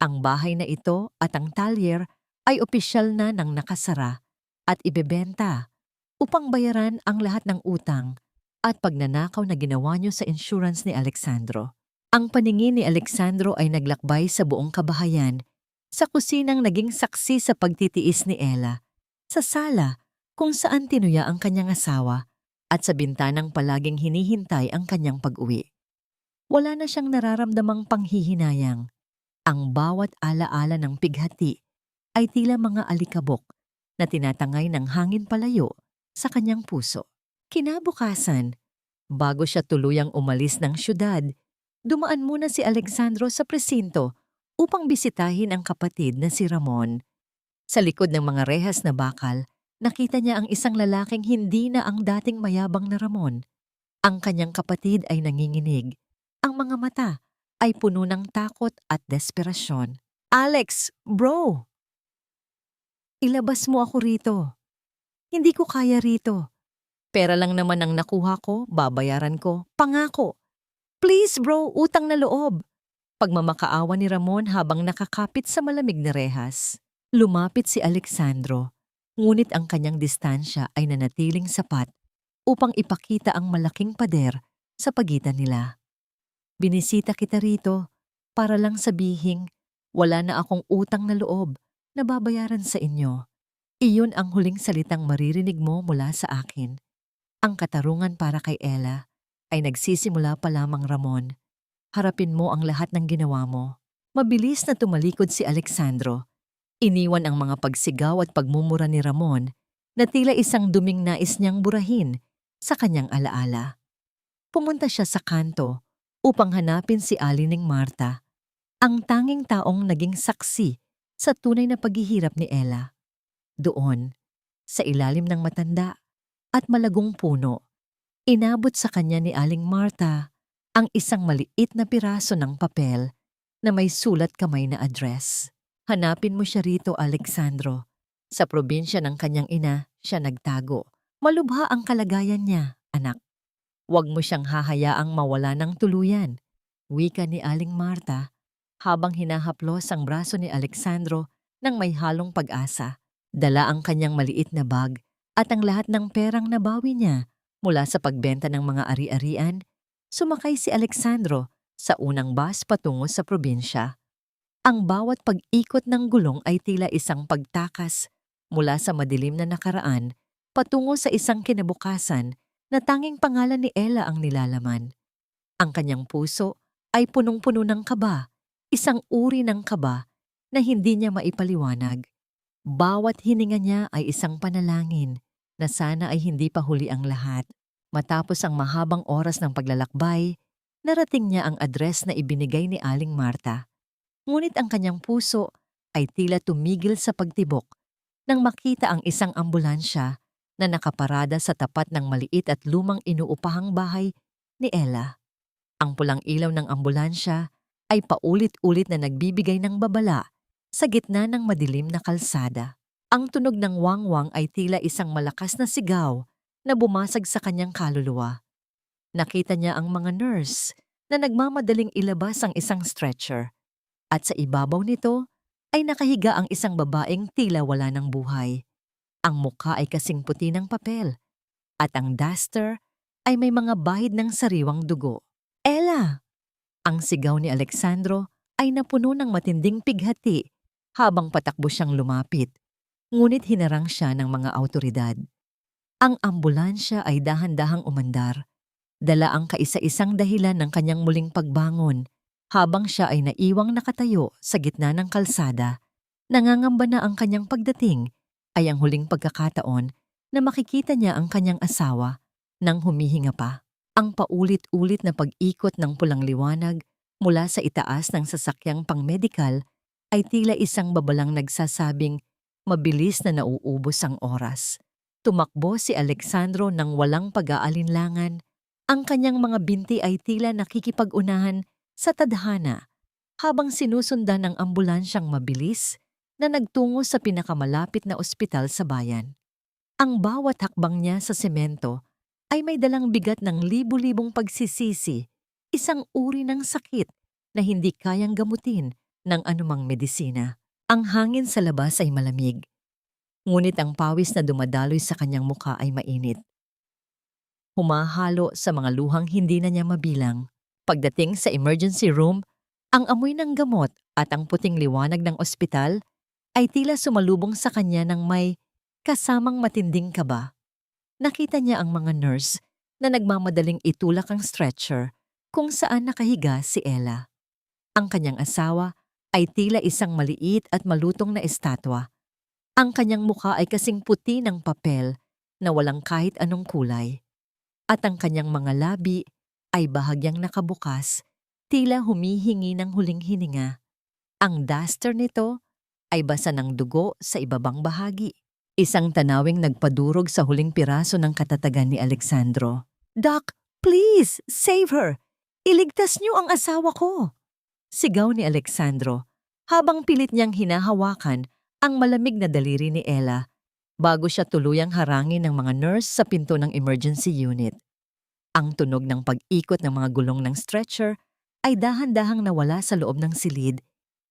Ang bahay na ito at ang talyer ay opisyal na ng nakasara at ibebenta upang bayaran ang lahat ng utang at pagnanakaw na ginawa niyo sa insurance ni Alexandro. Ang paningin ni Alexandro ay naglakbay sa buong kabahayan, sa kusinang naging saksi sa pagtitiis ni Ella, sa sala kung saan tinuya ang kanyang asawa at sa bintanang palaging hinihintay ang kanyang pag-uwi. Wala na siyang nararamdamang panghihinayang. Ang bawat alaala ng pighati ay tila mga alikabok na tinatangay ng hangin palayo sa kanyang puso. Kinabukasan, bago siya tuluyang umalis ng syudad, dumaan muna si Alexandro sa presinto upang bisitahin ang kapatid na si Ramon. Sa likod ng mga rehas na bakal, nakita niya ang isang lalaking hindi na ang dating mayabang na Ramon. Ang kanyang kapatid ay nanginginig. Ang mga mata ay puno ng takot at desperasyon. Alex, bro! Ilabas mo ako rito. Hindi ko kaya rito. Pera lang naman ang nakuha ko, babayaran ko, pangako. Please bro, utang na loob. Pagmamakaawa ni Ramon habang nakakapit sa malamig na rehas. Lumapit si Alexandro, ngunit ang kanyang distansya ay nanatiling sapat upang ipakita ang malaking pader sa pagitan nila. Binisita kita rito para lang sabihing wala na akong utang na loob na babayaran sa inyo. Iyon ang huling salitang maririnig mo mula sa akin. Ang katarungan para kay Ella ay nagsisimula pa lamang, Ramon. Harapin mo ang lahat ng ginawa mo. Mabilis na tumalikod si Alexandro. Iniwan ang mga pagsigaw at pagmumura ni Ramon na tila isang duming nais niyang burahin sa kanyang alaala. Pumunta siya sa kanto upang hanapin si Alining Marta, ang tanging taong naging saksi sa tunay na paghihirap ni Ella. Doon, sa ilalim ng matanda at malagong puno, inabot sa kanya ni Aling Marta ang isang maliit na piraso ng papel na may sulat kamay na address. Hanapin mo siya rito, Alexandro. Sa probinsya ng kanyang ina, siya nagtago. Malubha ang kalagayan niya, anak. Huwag mo siyang hahayaang mawala ng tuluyan. Wika ni Aling Marta habang hinahaplos ang braso ni Alexandro ng may halong pag-asa. Dala ang kanyang maliit na bag at ang lahat ng perang nabawi niya mula sa pagbenta ng mga ari-arian. Sumakay si Alexandro sa unang bus patungo sa probinsya. Ang bawat pag-ikot ng gulong ay tila isang pagtakas mula sa madilim na nakaraan patungo sa isang kinabukasan na tanging pangalan ni Ella ang nilalaman. Ang kanyang puso ay punong-puno ng kaba, isang uri ng kaba na hindi niya maipaliwanag. Bawat hininga niya ay isang panalangin na sana ay hindi pa huli ang lahat. Matapos ang mahabang oras ng paglalakbay, narating niya ang address na ibinigay ni Aling Marta. Ngunit ang kanyang puso ay tila tumigil sa pagtibok nang makita ang isang ambulansya na nakaparada sa tapat ng maliit at lumang inuupahang bahay ni Ella. Ang pulang ilaw ng ambulansya ay paulit-ulit na nagbibigay ng babala sa gitna ng madilim na kalsada. Ang tunog ng wangwang ay tila isang malakas na sigaw na bumasag sa kanyang kaluluwa. Nakita niya ang mga nurse na nagmamadaling ilabas ang isang stretcher at sa ibabaw nito ay nakahiga ang isang babaeng tila wala ng buhay. Ang mukha ay kasing puti ng papel at ang duster ay may mga bahid ng sariwang dugo. Ella! Ang sigaw ni Alexandro ay napuno ng matinding pighati habang patakbo siyang lumapit. Ngunit hinarang siya ng mga awtoridad. Ang ambulansya ay dahan-dahang umandar. Dala ang kaisa-isang dahilan ng kanyang muling pagbangon habang siya ay naiwang nakatayo sa gitna ng kalsada. Nangangamba na ang kanyang pagdating ay ang huling pagkakataon na makikita niya ang kanyang asawa nang humihinga pa. Ang paulit-ulit na pag-ikot ng pulang liwanag mula sa itaas ng sasakyang pang-medikal ay tila isang babalang nagsasabing mabilis na nauubos ang oras. Tumakbo si Alexandro nang walang pag-aalinlangan. Ang kanyang mga binti ay tila nakikipag-unahan sa tadhana habang sinusundan ng ambulansyang mabilis na nagtungo sa pinakamalapit na ospital sa bayan. Ang bawat hakbang niya sa semento ay may dalang bigat ng libu-libong pagsisisi, isang uri ng sakit na hindi kayang gamutin ng anumang medisina. Ang hangin sa labas ay malamig, ngunit ang pawis na dumadaloy sa kanyang mukha ay mainit. Humahalo sa mga luhang hindi na niya mabilang. Pagdating sa emergency room, ang amoy ng gamot at ang puting liwanag ng ospital ay tila sumalubong sa kanya ng may kasamang matinding kaba. Nakita niya ang mga nurse na nagmamadaling itulak ang stretcher kung saan nakahiga si Ella. Ang kanyang asawa ay tila isang maliit at malutong na estatwa. Ang kanyang mukha ay kasing puti ng papel na walang kahit anong kulay. At ang kanyang mga labi ay bahagyang nakabukas, tila humihingi ng huling hininga. Ang duster nito ay basa ng dugo sa ibabang bahagi. Isang tanawing nagpadurog sa huling piraso ng katatagan ni Alexandro. "Doc, please, save her! Iligtas niyo ang asawa ko!" Sigaw ni Alexandro habang pilit niyang hinahawakan ang malamig na daliri ni Ella bago siya tuluyang harangin ng mga nurse sa pinto ng emergency unit. Ang tunog ng pag-ikot ng mga gulong ng stretcher ay dahan-dahang nawala sa loob ng silid.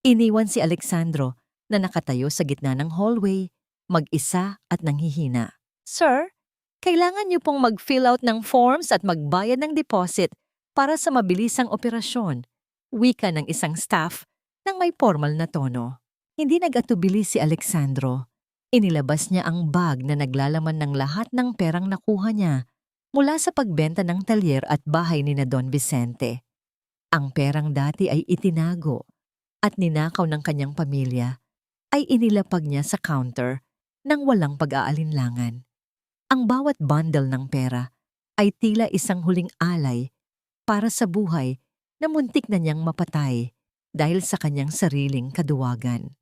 Iniwan si Alexandro na nakatayo sa gitna ng hallway, mag-isa at nanghihina. "Sir, kailangan niyo pong mag-fill out ng forms at magbayad ng deposit para sa mabilisang operasyon," wika ng isang staff ng may formal na tono. Hindi nag-atubili si Alexandro. Inilabas niya ang bag na naglalaman ng lahat ng perang nakuha niya mula sa pagbenta ng talyer at bahay ni na Don Vicente. Ang perang dati ay itinago at ninakaw ng kanyang pamilya ay inilapag niya sa counter nang walang pag-aalinlangan. Ang bawat bundle ng pera ay tila isang huling alay para sa buhay na muntik na niyang mapatay dahil sa kanyang sariling kaduwagan.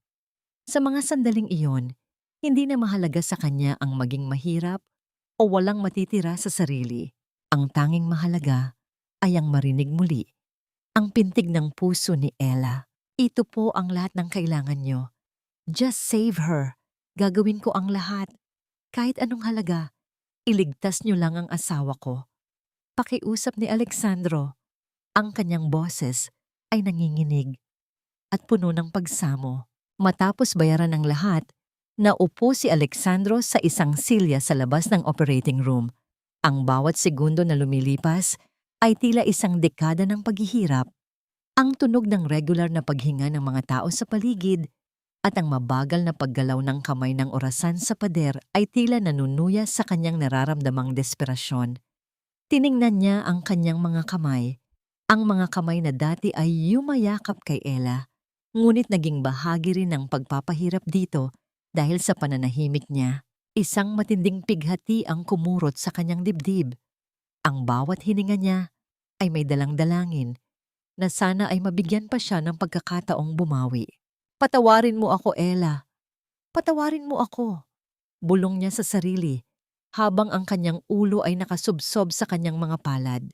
Sa mga sandaling iyon, hindi na mahalaga sa kanya ang maging mahirap o walang matitira sa sarili. Ang tanging mahalaga ay ang marinig muli ang pintig ng puso ni Ella. "Ito po ang lahat ng kailangan niyo. Just save her. Gagawin ko ang lahat. Kahit anong halaga. Iligtas niyo lang ang asawa ko. Pakiusap ni Alexandro. Ang kanyang boses ay nanginginig at puno ng pagsamo. Matapos bayaran ang lahat, naupo si Alexandro sa isang silya sa labas ng operating room. Ang bawat segundo na lumilipas ay tila isang dekada ng paghihirap. Ang tunog ng regular na paghinga ng mga tao sa paligid at ang mabagal na paggalaw ng kamay ng orasan sa pader ay tila nanunuya sa kanyang nararamdamang desperasyon. Tiningnan niya ang kanyang mga kamay. Ang mga kamay na dati ay yumayakap kay Ella, ngunit naging bahagi rin ng pagpapahirap dito dahil sa pananahimik niya. Isang matinding pighati ang kumurot sa kanyang dibdib. Ang bawat hininga niya ay may dalang dalangin na sana ay mabigyan pa siya ng pagkakataong bumawi. Patawarin mo ako, Ella. Patawarin mo ako. Bulong niya sa sarili habang ang kanyang ulo ay nakasubsob sa kanyang mga palad.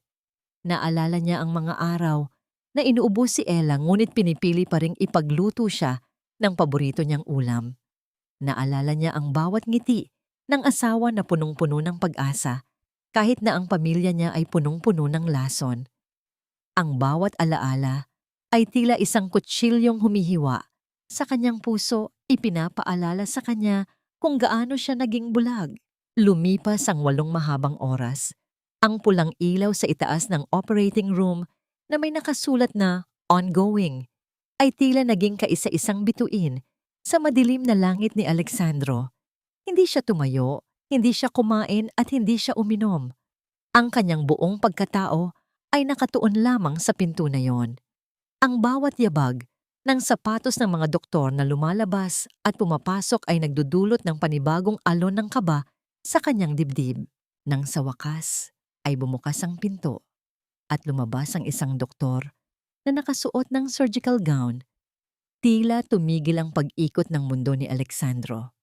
Naalala niya ang mga araw na inuubo si Ella ngunit pinipili pa ring ipagluto siya ng paborito niyang ulam. Naalala niya ang bawat ngiti ng asawa na punong-puno ng pag-asa kahit na ang pamilya niya ay punong-puno ng lason. Ang bawat alaala ay tila isang kutsilyong humihiwa. Sa kanyang puso, ipinapaalala sa kanya kung gaano siya naging bulag. Lumipas ang 8 mahabang oras. Ang pulang ilaw sa itaas ng operating room na may nakasulat na ongoing ay tila naging kaisa-isang bituin sa madilim na langit ni Alexandro. Hindi siya tumayo, hindi siya kumain at hindi siya uminom. Ang kanyang buong pagkatao ay nakatuon lamang sa pinto na yon. Ang bawat yabag ng sapatos ng mga doktor na lumalabas at pumapasok ay nagdudulot ng panibagong alon ng kaba sa kanyang dibdib. Nang sa wakas ay bumukas ang pinto at lumabas ang isang doktor na nakasuot ng surgical gown. Tila tumigil ang pag-ikot ng mundo ni Alexandro.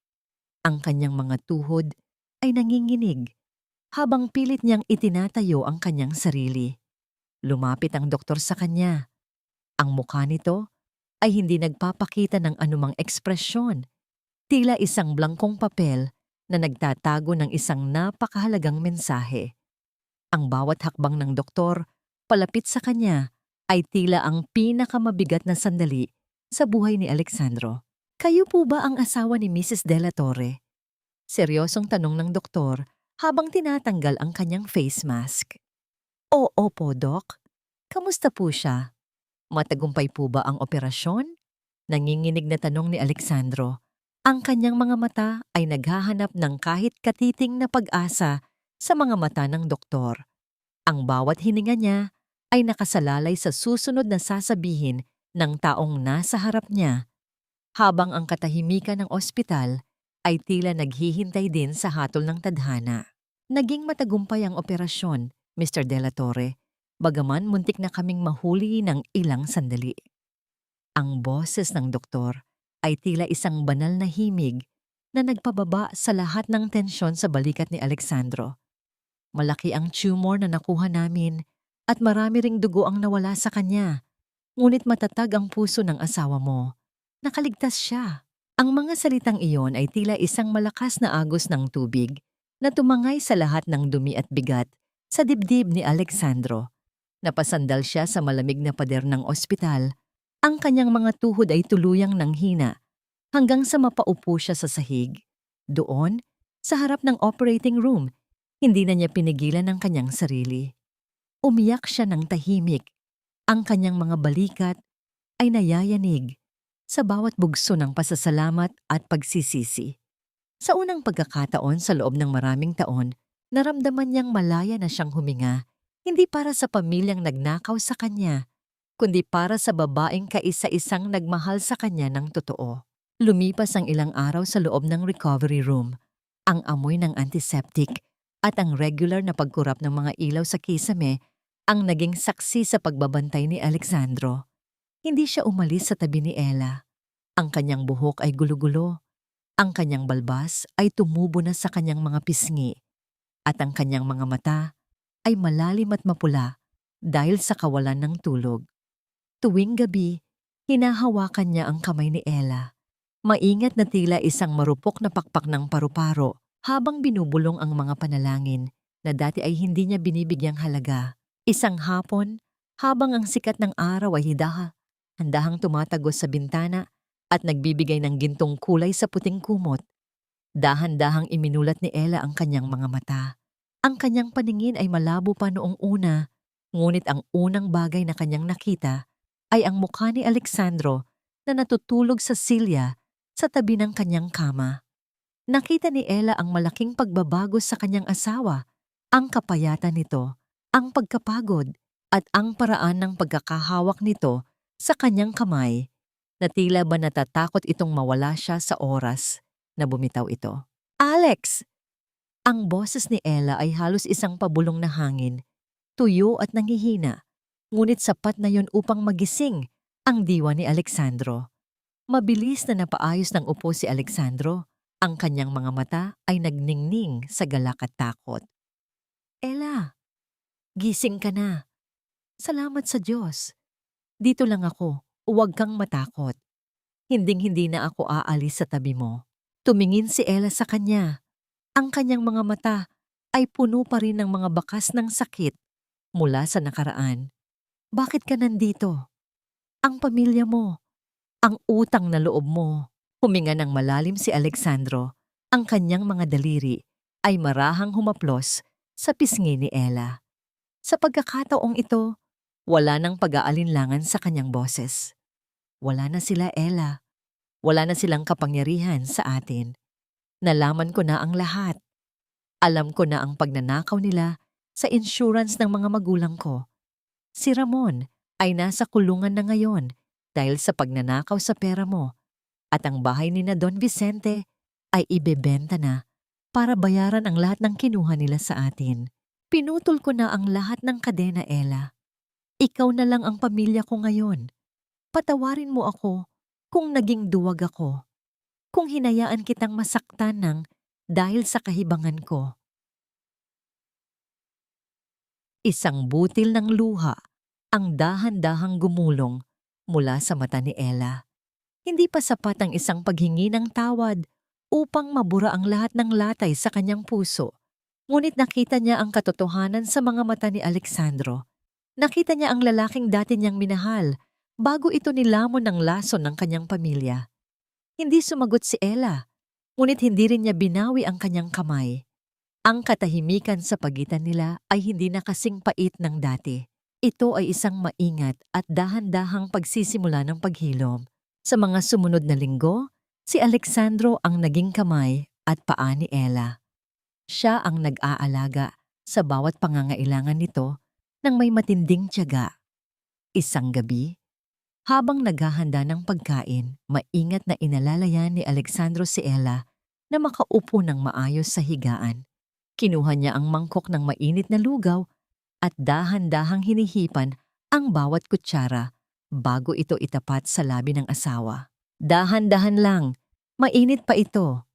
Ang kanyang mga tuhod ay nanginginig habang pilit niyang itinatayo ang kanyang sarili. Lumapit ang doktor sa kanya. Ang mukha nito ay hindi nagpapakita ng anumang ekspresyon. Tila isang blangkong papel na nagtatago ng isang napakahalagang mensahe. Ang bawat hakbang ng doktor palapit sa kanya ay tila ang pinakamabigat na sandali sa buhay ni Alexandro. Kayo po ba ang asawa ni Mrs. De La Torre? Seryosong tanong ng doktor habang tinatanggal ang kanyang face mask. Oo po, Doc. Kamusta po siya? Matagumpay po ba ang operasyon? Nanginginig na tanong ni Alexandro. Ang kanyang mga mata ay naghahanap ng kahit katiting na pag-asa sa mga mata ng doktor. Ang bawat hininga niya ay nakasalalay sa susunod na sasabihin ng taong nasa harap niya, habang ang katahimikan ng ospital ay tila naghihintay din sa hatol ng tadhana. Naging matagumpay ang operasyon, Mr. De La Torre, bagaman muntik na kaming mahuli ng ilang sandali. Ang boses ng doktor ay tila isang banal na himig na nagpababa sa lahat ng tensyon sa balikat ni Alexandro. Malaki ang tumor na nakuha namin at marami ring dugo ang nawala sa kanya. Ngunit matatag ang puso ng asawa mo. Nakaligtas siya. Ang mga salitang iyon ay tila isang malakas na agos ng tubig na tumangay sa lahat ng dumi at bigat sa dibdib ni Alexandro. Napasandal siya sa malamig na pader ng ospital. Ang kanyang mga tuhod ay tuluyang nanghina hanggang sa mapaupo siya sa sahig. Doon, sa harap ng operating room, hindi na niya pinigilan ang kanyang sarili. Umiyak siya ng tahimik. Ang kanyang mga balikat ay nayayanig sa bawat bugso ng pasasalamat at pagsisisi. Sa unang pagkakataon sa loob ng maraming taon, naramdaman niyang malaya na siyang huminga, hindi para sa pamilyang nagnakaw sa kanya, kundi para sa babaeng kaisa-isang nagmahal sa kanya ng totoo. Lumipas ang ilang araw sa loob ng recovery room. Ang amoy ng antiseptic at ang regular na pagkurap ng mga ilaw sa kisame ang naging saksi sa pagbabantay ni Alexandro. Hindi siya umalis sa tabi ni Ella. Ang kanyang buhok ay gulo-gulo. Ang kanyang balbas ay tumubo na sa kanyang mga pisngi. At ang kanyang mga mata ay malalim at mapula dahil sa kawalan ng tulog. Tuwing gabi, hinahawakan niya ang kamay ni Ella Maingat na tila isang marupok na pakpak ng paru-paro habang binubulong ang mga panalangin na dati ay hindi niya binibigyang halaga. Isang hapon, habang ang sikat ng araw ay handahang tumatagos sa bintana at nagbibigay ng gintong kulay sa puting kumot, dahan-dahang iminulat ni Ella ang kanyang mga mata. Ang kanyang paningin ay malabo pa noong una, ngunit ang unang bagay na kanyang nakita ay ang mukha ni Alexandro na natutulog sa silya sa tabi ng kanyang kama. Nakita ni Ella ang malaking pagbabago sa kanyang asawa, ang kapayatan nito, ang pagkapagod, at ang paraan ng pagkakahawak nito sa kanyang kamay, na tila ba natatakot itong mawala siya sa oras na bumitaw ito. "Alex!" Ang boses ni Ella ay halos isang pabulong na hangin, tuyo at nanghihina, ngunit sapat na yon upang magising ang diwa ni Alexandro. Mabilis na napaayos ng upo si Alexandro. Ang kanyang mga mata ay nagningning sa galak at takot. "Ella, gising ka na. Salamat sa Diyos. Dito lang ako, huwag kang matakot. Hinding-hindi na ako aalis sa tabi mo." Tumingin si Ella sa kanya. Ang kanyang mga mata ay puno pa rin ng mga bakas ng sakit mula sa nakaraan. "Bakit ka nandito? Ang pamilya mo, ang utang na loob mo." Huminga ng malalim si Alexandro. Ang kanyang mga daliri ay marahang humaplos sa pisngi ni Ella. Sa pagkakataong ito, wala nang pag-aalinlangan sa kanyang boses. "Wala na sila, Ella. Wala na silang kapangyarihan sa atin. Nalaman ko na ang lahat. Alam ko na ang pagnanakaw nila sa insurance ng mga magulang ko. Si Ramon ay nasa kulungan na ngayon dahil sa pagnanakaw sa pera mo. At ang bahay ni na Don Vicente ay ibebenta na para bayaran ang lahat ng kinuha nila sa atin. Pinutol ko na ang lahat ng kadena, Ella. Ikaw na lang ang pamilya ko ngayon. Patawarin mo ako kung naging duwag ako, kung hinayaan kitang masaktan ng dahil sa kahibangan ko." Isang butil ng luha ang dahan-dahang gumulong mula sa mata ni Ella. Hindi pa sapat ang isang paghingi ng tawad upang mabura ang lahat ng latay sa kanyang puso. Ngunit nakita niya ang katotohanan sa mga mata ni Alexandro. Nakita niya ang lalaking dati niyang minahal bago ito nilamon ng lason ng kanyang pamilya. Hindi sumagot si Ella, ngunit hindi rin niya binawi ang kanyang kamay. Ang katahimikan sa pagitan nila ay hindi na kasing pait ng dati. Ito ay isang maingat at dahan-dahang pagsisimula ng paghilom. Sa mga sumunod na linggo, si Alexandro ang naging kamay at paa ni Ella. Siya ang nag-aalaga sa bawat pangangailangan nito ng may matinding tiyaga. Isang gabi, habang naghahanda ng pagkain, maingat na inalalayan ni Alexandro si Ella na makaupo ng maayos sa higaan. Kinuha niya ang mangkok ng mainit na lugaw at dahan-dahang hinihipan ang bawat kutsara bago ito itapat sa labi ng asawa. "Dahan-dahan lang, mainit pa ito."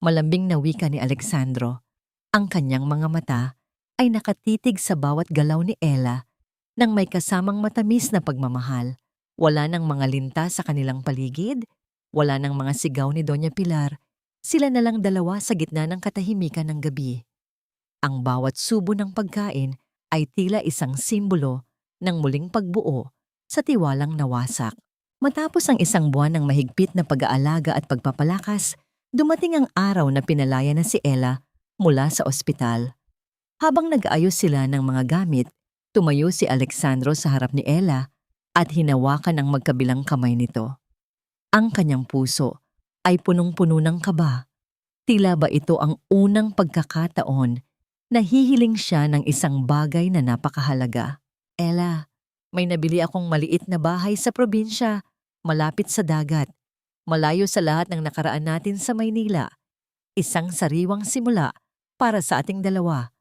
Malambing na wika ni Alexandro. Ang kanyang mga mata ay nakatitig sa bawat galaw ni Ella nang may kasamang matamis na pagmamahal. Wala nang mga linta sa kanilang paligid, wala nang mga sigaw ni Doña Pilar. Sila na lang dalawa sa gitna ng katahimikan ng gabi. Ang bawat subo ng pagkain ay tila isang simbolo ng muling pagbuo sa tiwalang nawasak. Matapos ang isang buwan ng mahigpit na pag-aalaga at pagpapalakas, dumating ang araw na pinalaya na si Ella mula sa ospital. Habang nag-aayos sila ng mga gamit, tumayo si Alexandro sa harap ni Ella at hinawakan ang magkabilang kamay nito. Ang kanyang puso ay punong-puno ng kaba. Tila ba ito ang unang pagkakataon na hihiling siya ng isang bagay na napakahalaga. "Ella, may nabili akong maliit na bahay sa probinsya, malapit sa dagat, malayo sa lahat ng nakaraan natin sa Maynila. Isang sariwang simula para sa ating dalawa."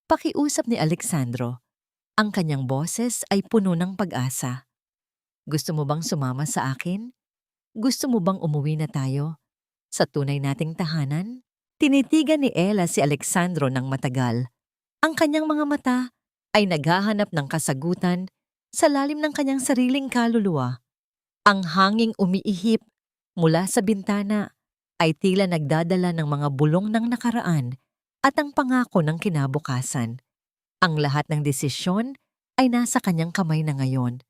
Pakiusap ni Alexandro. Ang kanyang boses ay puno ng pag-asa. "Gusto mo bang sumama sa akin? Gusto mo bang umuwi na tayo sa tunay nating tahanan?" Tinitigan ni Ella si Alexandro ng matagal. Ang kanyang mga mata ay naghahanap ng kasagutan sa lalim ng kanyang sariling kaluluwa. Ang hanging umiihip Mula sa bintana ay tila nagdadala ng mga bulong ng nakaraan at ang pangako ng kinabukasan. Ang lahat ng desisyon ay nasa kanyang kamay na ngayon.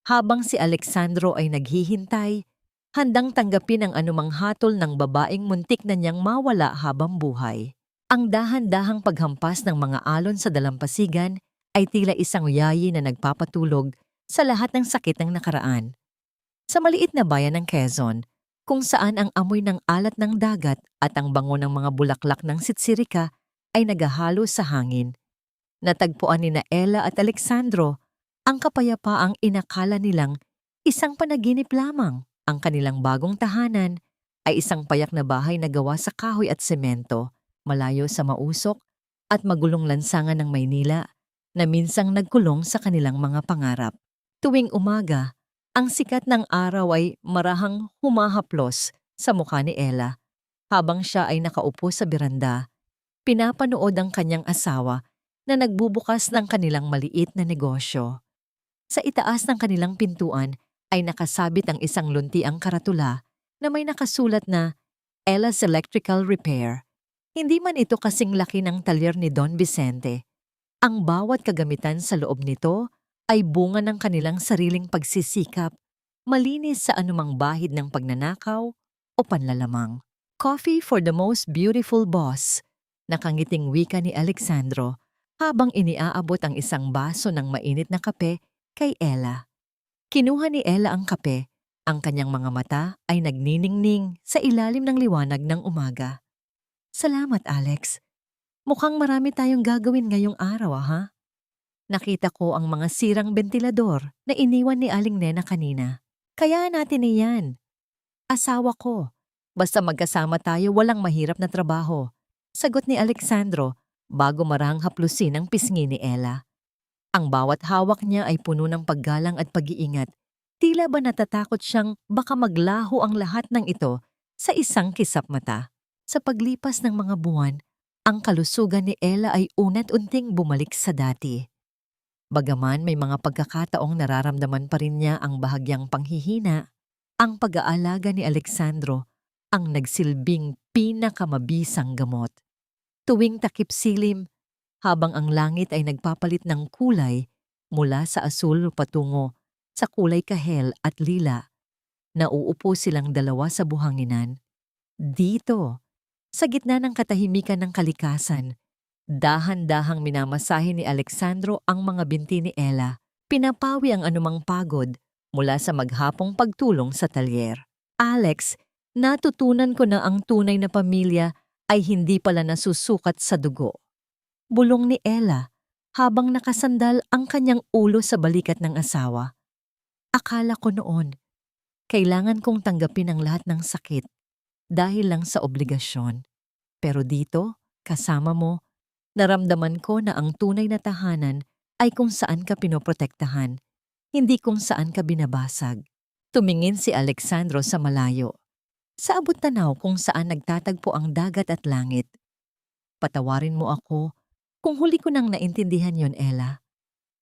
Habang si Alexandro ay naghihintay, handang tanggapin ang anumang hatol ng babaeng muntik na niyang mawala habang buhay. Ang dahan-dahang paghampas ng mga alon sa dalampasigan ay tila isang yayi na nagpapatulog sa lahat ng sakit ng nakaraan. Sa maliit na bayan ng Quezon, kung saan ang amoy ng alat ng dagat at ang bango ng mga bulaklak ng sitsirika ay nagahalo sa hangin, natagpuan ni Ella at Alexandro ang kapayapaang inakala nilang isang panaginip lamang. Ang kanilang bagong tahanan ay isang payak na bahay na gawa sa kahoy at semento, malayo sa mausok at magulong lansangan ng Maynila na minsang nagkulong sa kanilang mga pangarap. Tuwing umaga, ang sikat ng araw ay marahang humahaplos sa mukha ni Ella. Habang siya ay nakaupo sa beranda, pinapanood ang kanyang asawa na nagbubukas ng kanilang maliit na negosyo. Sa itaas ng kanilang pintuan ay nakasabit ang isang luntiang karatula na may nakasulat na Ella's Electrical Repair. Hindi man ito kasing laki ng talyer ni Don Vicente. Ang bawat kagamitan sa loob nito ay bunga ng kanilang sariling pagsisikap, malinis sa anumang bahid ng pagnanakaw o panlalamang. Coffee for the most beautiful boss, nakangiting wika ni Alexandro habang iniaabot ang isang baso ng mainit na kape kay Ella. Kinuha ni Ella ang kape, ang kanyang mga mata ay nagniningning sa ilalim ng liwanag ng umaga. Salamat, Alex. Mukhang marami tayong gagawin ngayong araw, ha? Nakita ko ang mga sirang bentilador na iniwan ni Aling Nena kanina. Kaya natin iyan. Asawa ko. Basta magkasama tayo, walang mahirap na trabaho. Sagot ni Alexandro bago marahang haplusin ang pisngi ni Ella. Ang bawat hawak niya ay puno ng paggalang at pag-iingat. Tila ba natatakot siyang baka maglaho ang lahat ng ito sa isang kisap mata. Sa paglipas ng mga buwan, ang kalusugan ni Ella ay unat-unting bumalik sa dati. Bagaman may mga pagkakataong nararamdaman pa rin niya ang bahagyang panghihina, ang pag-aalaga ni Alexandro ang nagsilbing pinakamabisang gamot. Tuwing takip silim, habang ang langit ay nagpapalit ng kulay mula sa asul patungo sa kulay kahel at lila, nauupo silang dalawa sa buhanginan. Dito, sa gitna ng katahimikan ng kalikasan, dahan-dahang minamasahe ni Alexandro ang mga binti ni Ella, pinapawi ang anumang pagod mula sa maghapong pagtulong sa talyer. Alex, natutunan ko na ang tunay na pamilya ay hindi pala nasusukat sa dugo. Bulong ni Ella habang nakasandal ang kanyang ulo sa balikat ng asawa. Akala ko noon, kailangan kong tanggapin ang lahat ng sakit dahil lang sa obligasyon. Pero dito, kasama mo, naramdaman ko na ang tunay na tahanan ay kung saan ka pinoprotektahan, hindi kung saan ka binabasag. Tumingin si Alexandro sa malayo, sa abot tanaw kung saan nagtatagpo ang dagat at langit. Patawarin mo ako kung huli ko nang naintindihan yon, Ella.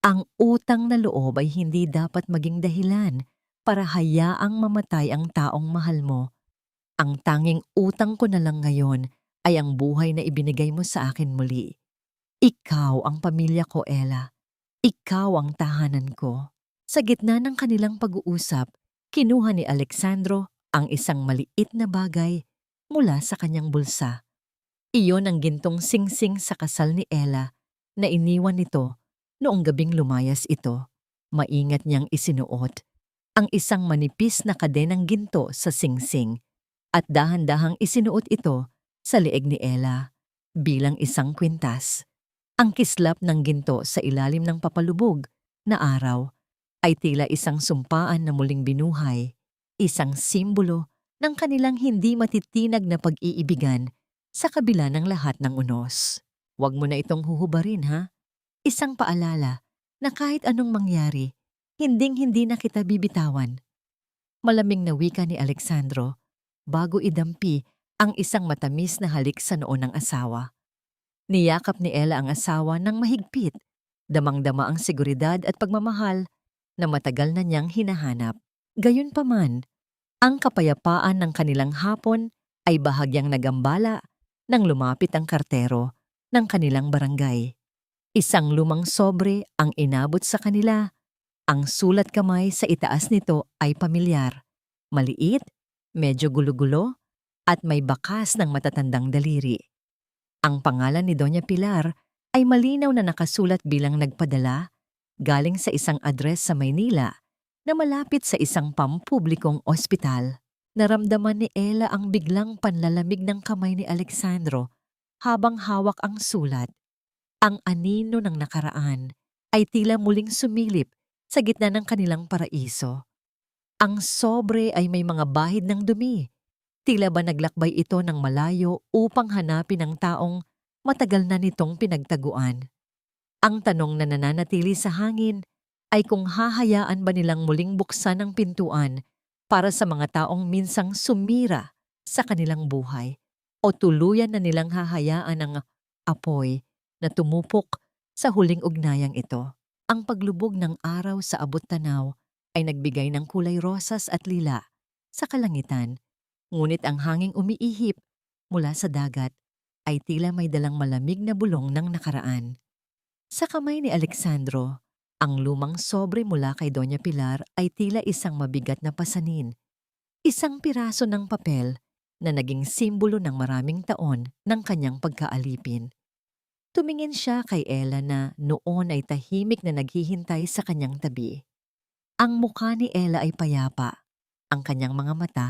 Ang utang na loob ay hindi dapat maging dahilan para hayaang mamatay ang taong mahal mo. Ang tanging utang ko na lang ngayon ay ang buhay na ibinigay mo sa akin muli. Ikaw ang pamilya ko, Ella. Ikaw ang tahanan ko. Sa gitna ng kanilang pag-uusap, kinuha ni Alexandro ang isang maliit na bagay mula sa kanyang bulsa. Iyon ang gintong singsing sa kasal ni Ella na iniwan nito noong gabing lumayas ito. Maingat niyang isinuot ang isang manipis na kadenang ginto sa singsing at dahan-dahang isinuot ito sa leeg ni Ella bilang isang kwintas. Ang kislap ng ginto sa ilalim ng papalubog na araw ay tila isang sumpaan na muling binuhay, isang simbolo ng kanilang hindi matitinag na pag-iibigan sa kabila ng lahat ng unos. Huwag mo na itong huhubarin, ha? Isang paalala na kahit anong mangyari, hinding-hindi na kita bibitawan. Malaming na wika ni Alexandro bago idampi ang isang matamis na halik sa noo ng asawa. Niyakap ni Ella ang asawa ng mahigpit, damang-dama ang seguridad at pagmamahal na matagal na niyang hinahanap. Gayunpaman, Ang kapayapaan ng kanilang hapon ay bahagyang nagambala nang lumapit ang kartero ng kanilang barangay. Isang lumang sobre ang inabot sa kanila. Ang sulat kamay sa itaas nito ay pamilyar, maliit, medyo gulo-gulo, at may bakas ng matatandang daliri. Ang pangalan ni Doña Pilar ay malinaw na nakasulat bilang nagpadala galing sa isang address sa Maynila na malapit sa isang pampublikong ospital. Naramdaman ni Ella ang biglang panlalamig ng kamay ni Alexandro habang hawak ang sulat. Ang anino ng nakaraan ay tila muling sumilip sa gitna ng kanilang paraiso. Ang sobre ay may mga bahid ng dumi. Tila ba naglakbay ito ng malayo upang hanapin ang taong matagal na nitong pinagtaguan. Ang tanong na nananatili sa hangin ay kung hahayaan ba nilang muling buksan ang pintuan para sa mga taong minsang sumira sa kanilang buhay o tuluyan na nilang hahayaan ang apoy na tumupok sa huling ugnayang ito. Ang paglubog ng araw sa abot-tanaw ay nagbigay ng kulay rosas at lila sa kalangitan, ngunit ang hanging umiihip mula sa dagat ay tila may dalang malamig na bulong ng nakaraan. Sa kamay ni Alexandro, ang lumang sobre mula kay Doña Pilar ay tila isang mabigat na pasanin, isang piraso ng papel na naging simbolo ng maraming taon ng kanyang pagkaalipin. Tumingin siya kay Ella na noon ay tahimik na naghihintay sa kanyang tabi. Ang mukha ni Ella ay payapa. Ang kanyang mga mata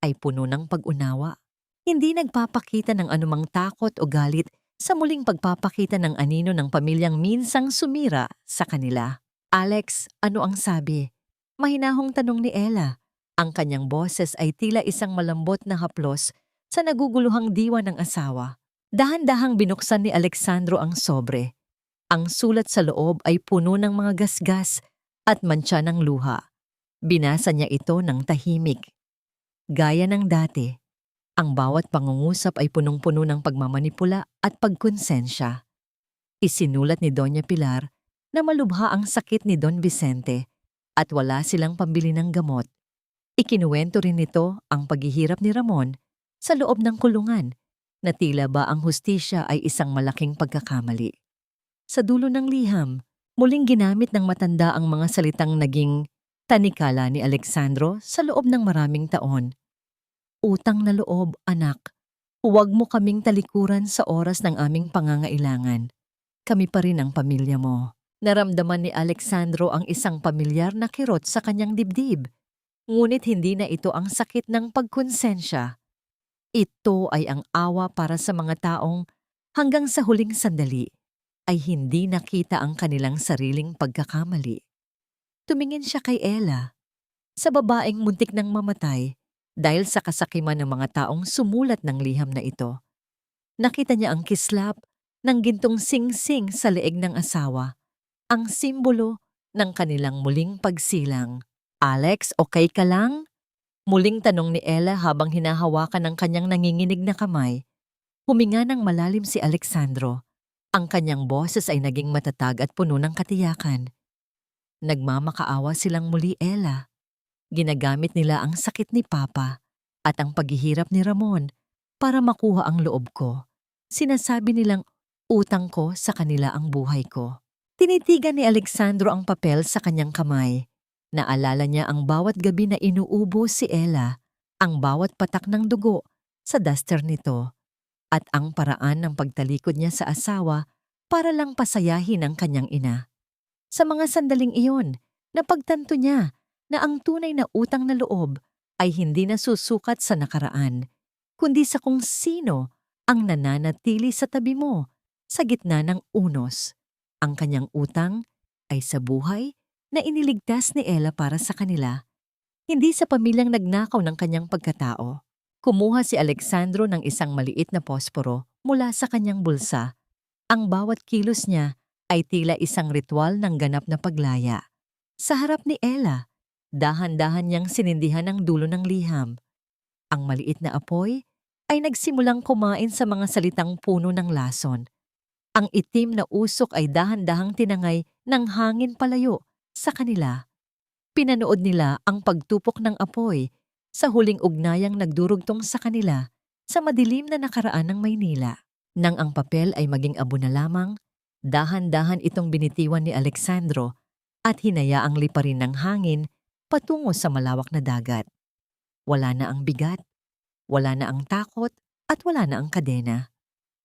ay puno ng pag-unawa. Hindi nagpapakita ng anumang takot o galit sa muling pagpapakita ng anino ng pamilyang minsang sumira sa kanila. Alex, ano ang sabi? Mahinahong tanong ni Ella. Ang kanyang boses ay tila isang malambot na haplos sa naguguluhang diwa ng asawa. Dahan-dahang binuksan ni Alexandro ang sobre. Ang sulat sa loob ay puno ng mga gasgas at mantsa ng luha. Binasa niya ito ng tahimik. Gaya ng dati, ang bawat pangungusap ay punong-puno ng pagmamanipula at pagkonsensya. Isinulat ni Doña Pilar na malubha ang sakit ni Don Vicente at wala silang pambili ng gamot. Ikinuwento rin nito ang paghihirap ni Ramon sa loob ng kulungan na tila ba ang hustisya ay isang malaking pagkakamali. Sa dulo ng liham, muling ginamit ng matanda ang mga salitang naging tanikala ni Alexandro sa loob ng maraming taon. Utang na loob, anak. Huwag mo kaming talikuran sa oras ng aming pangangailangan. Kami pa rin ang pamilya mo. Naramdaman ni Alexandro ang isang pamilyar na kirot sa kanyang dibdib. Ngunit hindi na ito ang sakit ng pagkonsensya. Ito ay ang awa para sa mga taong hanggang sa huling sandali ay hindi nakita ang kanilang sariling pagkakamali. Tumingin siya kay Ella, sa babaeng muntik nang mamatay dahil sa kasakiman ng mga taong sumulat ng liham na ito. Nakita niya ang kislap ng gintong sing-sing sa leeg ng asawa, ang simbolo ng kanilang muling pagsilang. Alex, okay ka lang? Muling tanong ni Ella habang hinahawakan ng kanyang nanginginig na kamay. Huminga ng malalim si Alexandro. Ang kanyang boses ay naging matatag at puno ng katiyakan. Nagmamakaawa silang muli, Ella. Ginagamit nila ang sakit ni Papa at ang paghihirap ni Ramon para makuha ang loob ko. Sinasabi nilang utang ko sa kanila ang buhay ko. Tinitigan ni Alexandro ang papel sa kanyang kamay. Naalala niya ang bawat gabi na inuubo si Ella, ang bawat patak ng dugo sa duster nito, at ang paraan ng pagtalikod niya sa asawa para lang pasayahin ang kanyang ina. Sa mga sandaling iyon, napagtanto niya na ang tunay na utang na loob ay hindi nasusukat sa nakaraan, kundi sa kung sino ang nananatili sa tabi mo sa gitna ng unos. Ang kanyang utang ay sa buhay na iniligtas ni Ella para sa kanila, hindi sa pamilyang nagnakaw ng kanyang pagkatao. Kumuha si Alexandro ng isang maliit na posporo mula sa kanyang bulsa. Ang bawat kilos niya ay tila isang ritual ng ganap na paglaya. Sa harap ni Ella, dahan-dahan niyang sinindihan ang dulo ng liham. Ang maliit na apoy ay nagsimulang kumain sa mga salitang puno ng lason. Ang itim na usok ay dahan-dahang tinangay ng hangin palayo sa kanila. Pinanood nila ang pagtupok ng apoy sa huling ugnayang nagdurugtong sa kanila sa madilim na nakaraan ng Maynila. Nang ang papel ay maging abo na lamang, dahan-dahan itong binitiwan ni Alexandro at hinayaang liparin ng hangin patungo sa malawak na dagat. Wala na ang bigat, wala na ang takot, at wala na ang kadena.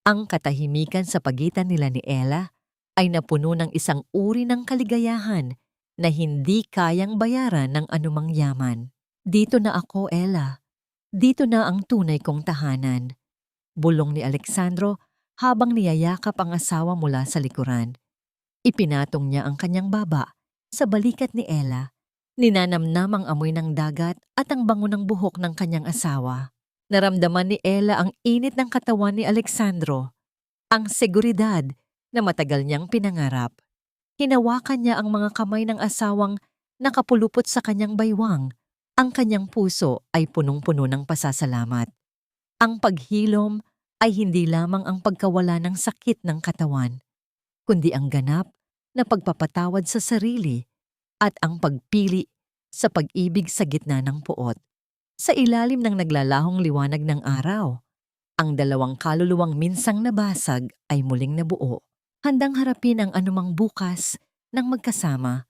Ang katahimikan sa pagitan nila ni Ella ay napuno ng isang uri ng kaligayahan na hindi kayang bayaran ng anumang yaman. Dito na ako, Ella. Dito na ang tunay kong tahanan. Bulong ni Alexandro habang niyayakap ang asawa mula sa likuran. Ipinatong niya ang kanyang baba sa balikat ni Ella. Ninanamnam ang amoy ng dagat at ang bango ng buhok ng kanyang asawa. Naramdaman ni Ella ang init ng katawan ni Alexandro, ang seguridad na matagal niyang pinangarap. Hinawakan niya ang mga kamay ng asawang nakapulupot sa kanyang baywang. Ang kanyang puso ay punong-puno ng pasasalamat. Ang paghilom ay hindi lamang ang pagkawala ng sakit ng katawan, kundi ang ganap na pagpapatawad sa sarili at ang pagpili sa pag-ibig sa gitna ng puot. Sa ilalim ng naglalahong liwanag ng araw, ang dalawang kaluluwang minsang nabasag ay muling nabuo, handang harapin ang anumang bukas ng magkasama,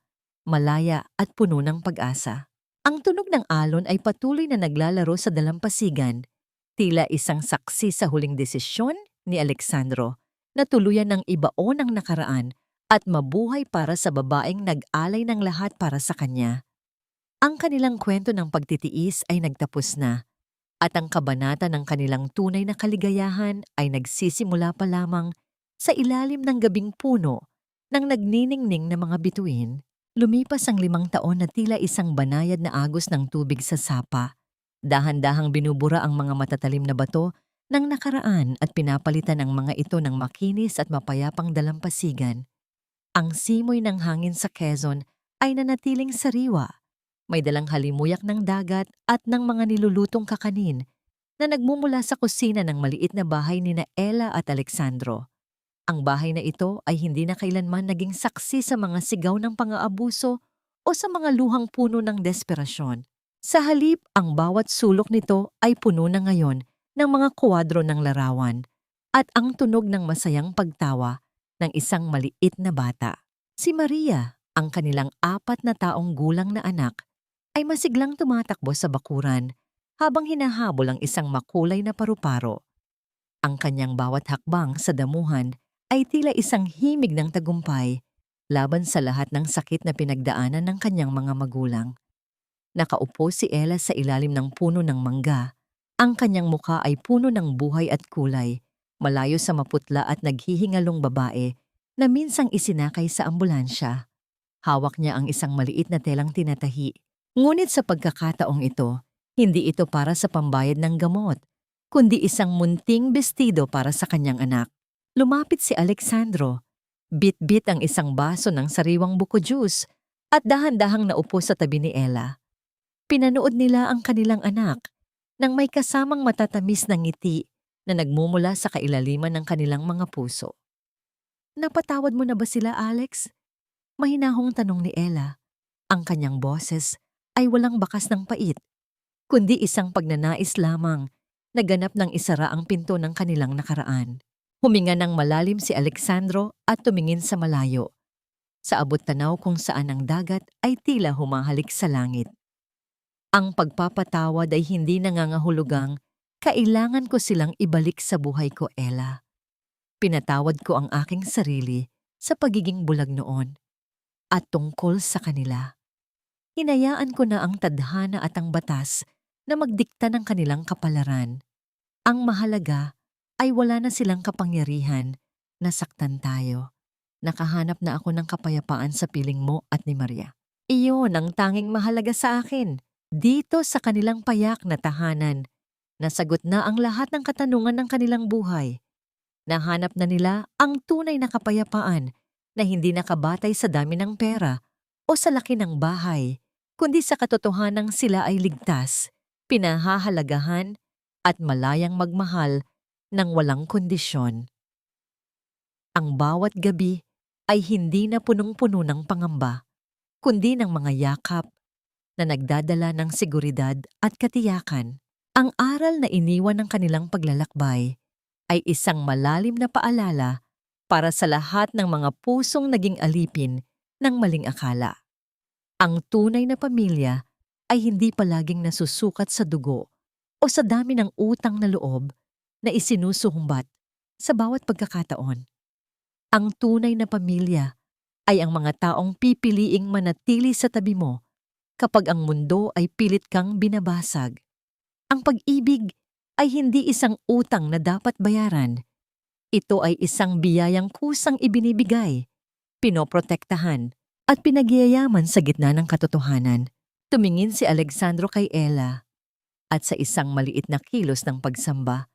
malaya at puno ng pag-asa. Ang tunog ng alon ay patuloy na naglalaro sa dalampasigan, tila isang saksi sa huling desisyon ni Alexandro na tuluyan ng ibaon ang nakaraan at mabuhay para sa babaeng nag-alay ng lahat para sa kanya. Ang kanilang kwento ng pagtitiis ay nagtapos na, at ang kabanata ng kanilang tunay na kaligayahan ay nagsisimula pa lamang sa ilalim ng gabing puno ng nagniningning na mga bituin. Lumipas ang 5 taon na tila isang banayad na agos ng tubig sa sapa. Dahan-dahang binubura ang mga matatalim na bato ng nakaraan at pinapalitan ang mga ito ng makinis at mapayapang dalampasigan. Ang simoy ng hangin sa Quezon ay nanatiling sariwa. May dalang halimuyak ng dagat at ng mga nilulutong kakanin na nagmumula sa kusina ng maliit na bahay ni Ella at Alexandro. Ang bahay na ito ay hindi na kailanman naging saksi sa mga sigaw ng pang-aabuso o sa mga luhang puno ng desperasyon. Sa halip, ang bawat sulok nito ay puno na ngayon ng mga kuwadro ng larawan at ang tunog ng masayang pagtawa ng isang maliit na bata. Si Maria, ang kanilang 4 na taong gulang na anak, ay masiglang tumatakbo sa bakuran habang hinahabol ang isang makulay na paru-paro. Ang kanyang bawat hakbang sa damuhan ay tila isang himig ng tagumpay laban sa lahat ng sakit na pinagdaanan ng kanyang mga magulang. Nakaupo si Ella sa ilalim ng puno ng mangga. Ang kanyang muka ay puno ng buhay at kulay, malayo sa maputla at naghihingalong babae na minsang isinakay sa ambulansya. Hawak niya ang isang maliit na telang tinatahi. Ngunit sa pagkakataong ito, hindi ito para sa pambayad ng gamot, kundi isang munting bestido para sa kanyang anak. Lumapit si Alexandro, bit-bit ang isang baso ng sariwang buko juice at dahan-dahang naupo sa tabi ni Ella. Pinanood nila ang kanilang anak nang may kasamang matatamis na ngiti na nagmumula sa kailaliman ng kanilang mga puso. Napatawad mo na ba sila, Alex? Mahinahong tanong ni Ella. Ang kanyang boses ay walang bakas ng pait, kundi isang pagnanais lamang na ganap ng isara ang pinto ng kanilang nakaraan. Huminga ng malalim si Alexandro at tumingin sa malayo. Sa abot tanaw kung saan ang dagat ay tila humahalik sa langit. Ang pagpapatawad ay hindi nangangahulugang kailangan ko silang ibalik sa buhay ko, Ella. Pinatawad ko ang aking sarili sa pagiging bulag noon at tungkol sa kanila. Hinayaan ko na ang tadhana at ang batas na magdikta ng kanilang kapalaran. Ang mahalaga ay wala na silang kapangyarihan na saktan tayo. Nakahanap na ako ng kapayapaan sa piling mo at ni Maria. Iyon ang tanging mahalaga sa akin. Dito sa kanilang payak na tahanan, nasagot na ang lahat ng katanungan ng kanilang buhay. Nahanap na nila ang tunay na kapayapaan na hindi nakabatay sa dami ng pera o sa laki ng bahay, kundi sa katotohanang sila ay ligtas, pinahahalagahan at malayang magmahal ng walang kondisyon. Ang bawat gabi ay hindi na punong-puno ng pangamba, kundi ng mga yakap, na nagdadala ng seguridad at katiyakan. Ang aral na iniwan ng kanilang paglalakbay ay isang malalim na paalala para sa lahat ng mga pusong naging alipin ng maling akala. Ang tunay na pamilya ay hindi palaging nasusukat sa dugo o sa dami ng utang na loob na isinusuhumbat sa bawat pagkakataon. Ang tunay na pamilya ay ang mga taong pipiliing manatili sa tabi mo kapag ang mundo ay pilit kang binabasag. Ang pag-ibig ay hindi isang utang na dapat bayaran. Ito ay isang biyayang kusang ibinibigay, pinoprotektahan, at pinagyayaman sa gitna ng katotohanan. Tumingin si Alexandro kay Ella at sa isang maliit na kilos ng pagsamba,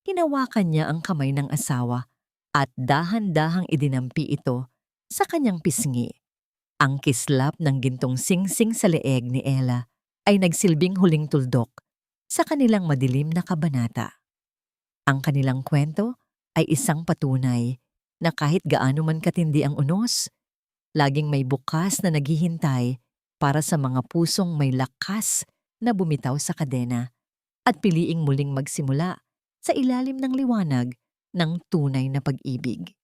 hinawakan niya ang kamay ng asawa at dahan-dahang idinampi ito sa kanyang pisngi. Ang kislap ng gintong singsing sa leeg ni Ella ay nagsilbing huling tuldok sa kanilang madilim na kabanata. Ang kanilang kwento ay isang patunay na kahit gaano man katindi ang unos, laging may bukas na naghihintay para sa mga pusong may lakas na bumitaw sa kadena at piliing muling magsimula sa ilalim ng liwanag ng tunay na pag-ibig.